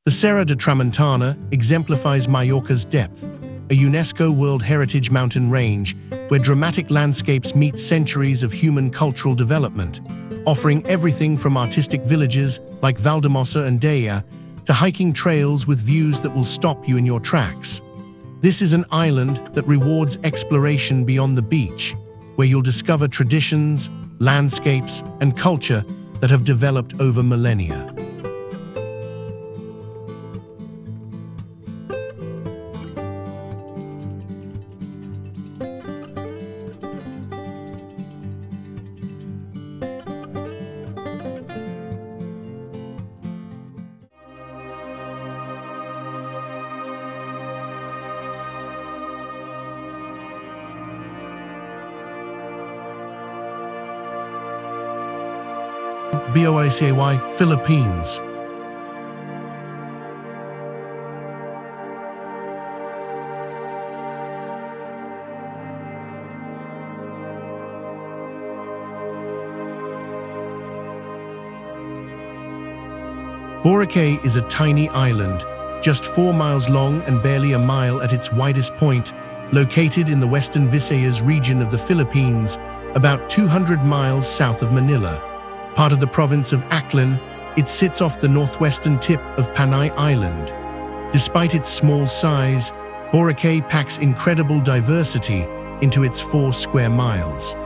[SPEAKER 1] The Serra de Tramuntana exemplifies Mallorca's depth, a UNESCO World Heritage mountain range where dramatic landscapes meet centuries of human cultural development, offering everything from artistic villages like Valdemossa and Daya to hiking trails with views that will stop you in your tracks. This is an island that rewards exploration beyond the beach, where you'll discover traditions, landscapes, and culture that have developed over millennia. Boracay, Philippines. Boracay is a tiny island, just 4 miles long and barely a mile at its widest point, located in the Western Visayas region of the Philippines, about 200 miles south of Manila. Part of the province of Aklan, it sits off the northwestern tip of Panay Island. Despite its small size, Boracay packs incredible diversity into its 4 square miles.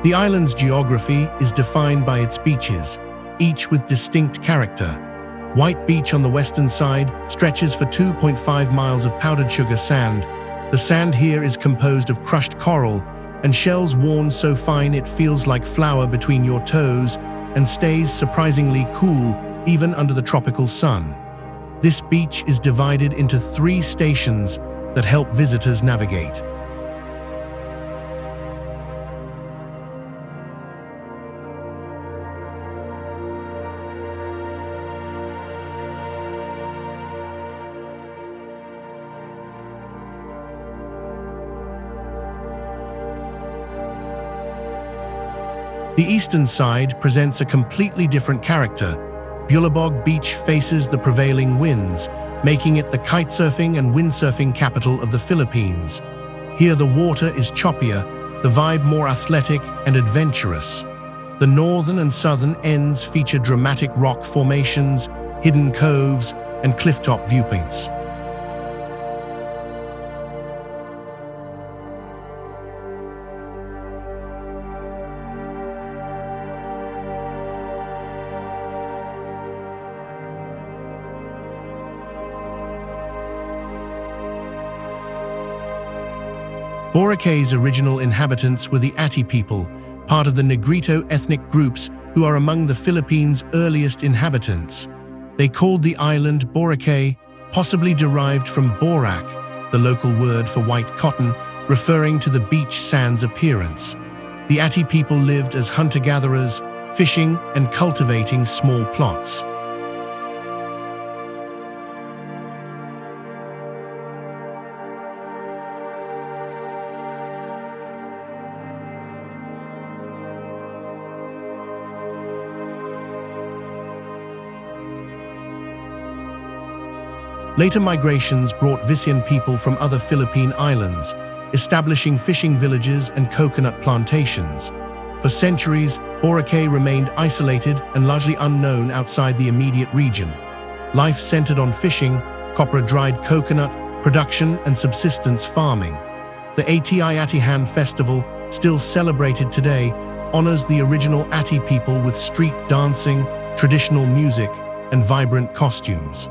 [SPEAKER 1] The island's geography is defined by its beaches, each with distinct character. White Beach on the western side stretches for 2.5 miles of powdered sugar sand. The sand here is composed of crushed coral and shells worn so fine it feels like flour between your toes and stays surprisingly cool even under the tropical sun. This beach is divided into 3 stations that help visitors navigate. The eastern side presents a completely different character. Bulabog Beach faces the prevailing winds, making it the kitesurfing and windsurfing capital of the Philippines. Here the water is choppier, the vibe more athletic and adventurous. The northern and southern ends feature dramatic rock formations, hidden coves, and clifftop viewpoints. Boracay's original inhabitants were the Ati people, part of the Negrito ethnic groups who are among the Philippines' earliest inhabitants. They called the island Boracay, possibly derived from borac, the local word for white cotton, referring to the beach sand's appearance. The Ati people lived as hunter-gatherers, fishing and cultivating small plots. Later migrations brought Visayan people from other Philippine islands, establishing fishing villages and coconut plantations. For centuries, Boracay remained isolated and largely unknown outside the immediate region. Life centered on fishing, copra-dried coconut, production and subsistence farming. The Ati Atihan festival, still celebrated today, honors the original Ati people with street dancing, traditional music, and vibrant costumes.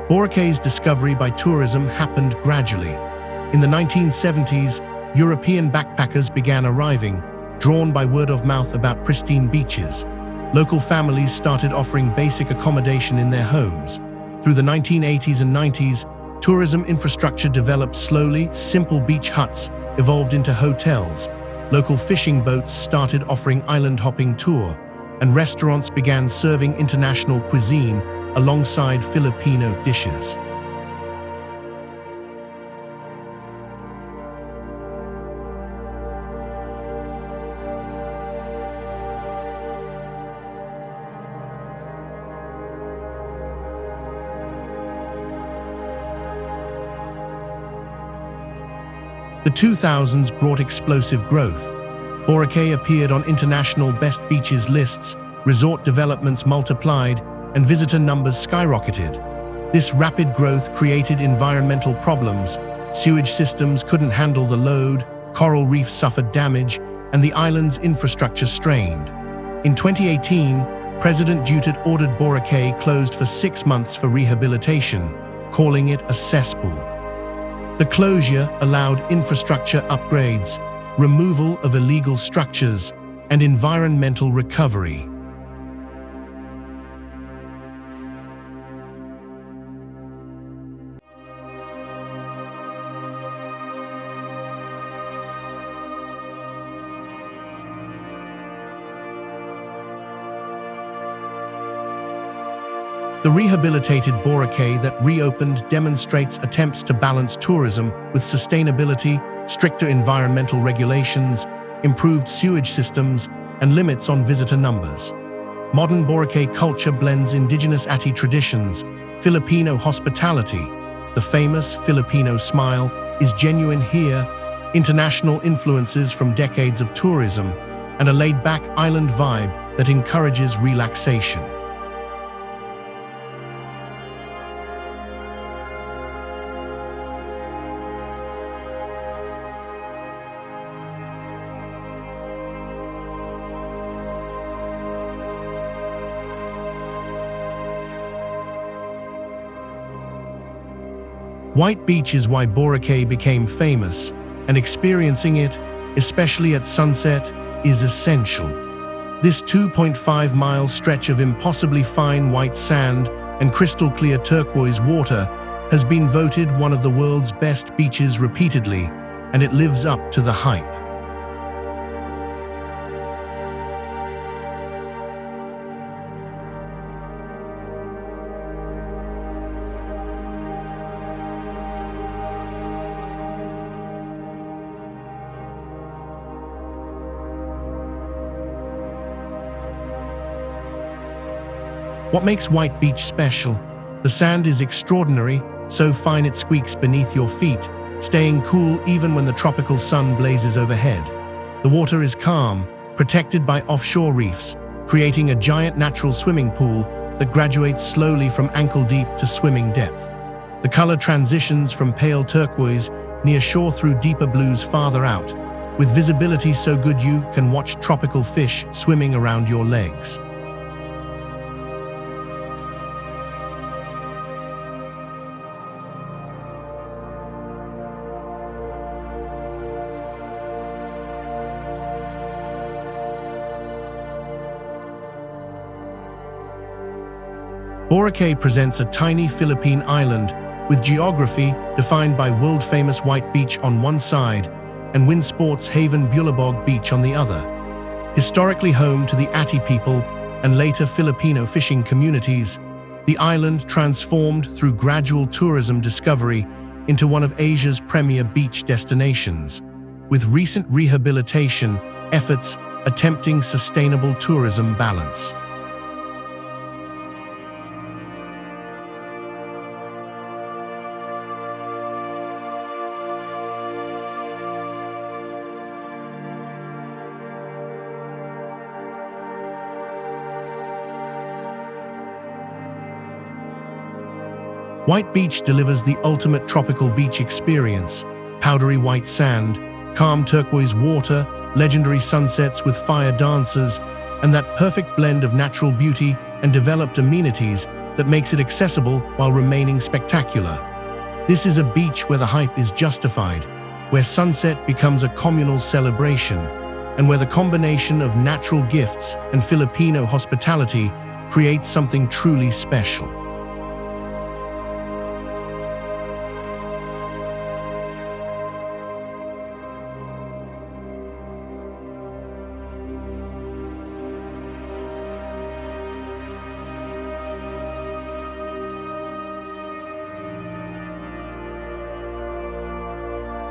[SPEAKER 1] Boracay's discovery by tourism happened gradually. In the 1970s, European backpackers began arriving, drawn by word of mouth about pristine beaches. Local families started offering basic accommodation in their homes. Through the 1980s and 90s, tourism infrastructure developed slowly. Simple beach huts evolved into hotels. Local fishing boats started offering island-hopping tour, and restaurants began serving international cuisine alongside Filipino dishes. The 2000s brought explosive growth. Boracay appeared on international best beaches lists, resort developments multiplied, and visitor numbers skyrocketed. This rapid growth created environmental problems, Sewage systems couldn't handle the load, coral reefs suffered damage, and the island's infrastructure strained. In 2018, President Duterte ordered Boracay closed for 6 months for rehabilitation, calling it a cesspool. The closure allowed infrastructure upgrades, removal of illegal structures, and environmental recovery. The rehabilitated Boracay that reopened demonstrates attempts to balance tourism with sustainability, stricter environmental regulations, improved sewage systems, and limits on visitor numbers. Modern Boracay culture blends indigenous Ati traditions, Filipino hospitality. The famous Filipino smile is genuine here, international influences from decades of tourism, and a laid-back island vibe that encourages relaxation. White Beach is why Boracay became famous, and experiencing it, especially at sunset, is essential. This 2.5-mile stretch of impossibly fine white sand and crystal-clear turquoise water has been voted one of the world's best beaches repeatedly, and it lives up to the hype. What makes White Beach special? The sand is extraordinary, so fine it squeaks beneath your feet, staying cool even when the tropical sun blazes overhead. The water is calm, protected by offshore reefs, creating a giant natural swimming pool that graduates slowly from ankle-deep to swimming depth. The color transitions from pale turquoise near shore through deeper blues farther out, with visibility so good you can watch tropical fish swimming around your legs. Boracay presents a tiny Philippine island with geography defined by world-famous White Beach on one side and wind sports haven Bulabog Beach on the other. Historically home to the Ati people and later Filipino fishing communities, the island transformed through gradual tourism discovery into one of Asia's premier beach destinations, with recent rehabilitation efforts attempting sustainable tourism balance. White Beach delivers the ultimate tropical beach experience: powdery white sand, calm turquoise water, legendary sunsets with fire dancers, and that perfect blend of natural beauty and developed amenities that makes it accessible while remaining spectacular. This is a beach where the hype is justified, where sunset becomes a communal celebration, and where the combination of natural gifts and Filipino hospitality creates something truly special.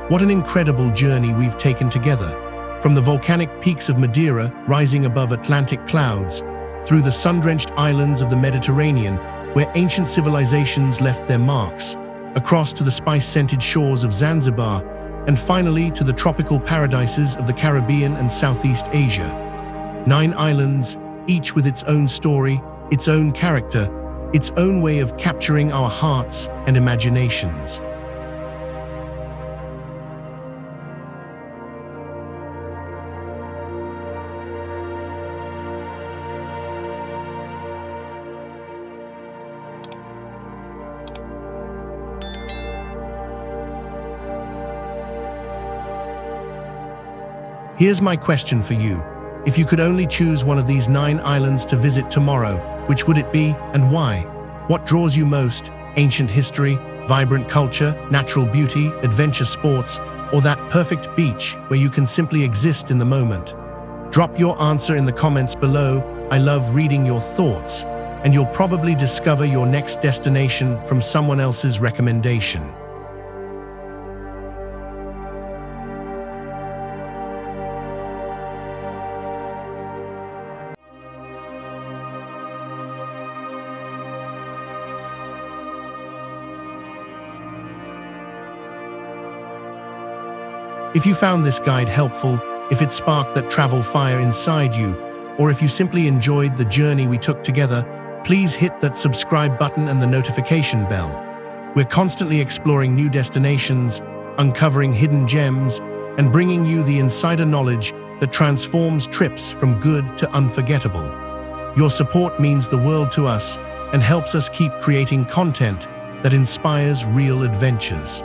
[SPEAKER 1] What an incredible journey we've taken together, from the volcanic peaks of Madeira rising above Atlantic clouds, through the sun-drenched islands of the Mediterranean where ancient civilizations left their marks, across to the spice-scented shores of Zanzibar, and finally to the tropical paradises of the Caribbean and Southeast Asia. 9 islands, each with its own story, its own character, its own way of capturing our hearts and imaginations. Here's my question for you. If you could only choose one of these 9 islands to visit tomorrow, which would it be and why? What draws you most? Ancient history, vibrant culture, natural beauty, adventure sports, or that perfect beach where you can simply exist in the moment? Drop your answer in the comments below. I love reading your thoughts, and you'll probably discover your next destination from someone else's recommendation. If you found this guide helpful, if it sparked that travel fire inside you, or if you simply enjoyed the journey we took together, please hit that subscribe button and the notification bell. We're constantly exploring new destinations, uncovering hidden gems, and bringing you the insider knowledge that transforms trips from good to unforgettable. Your support means the world to us and helps us keep creating content that inspires real adventures.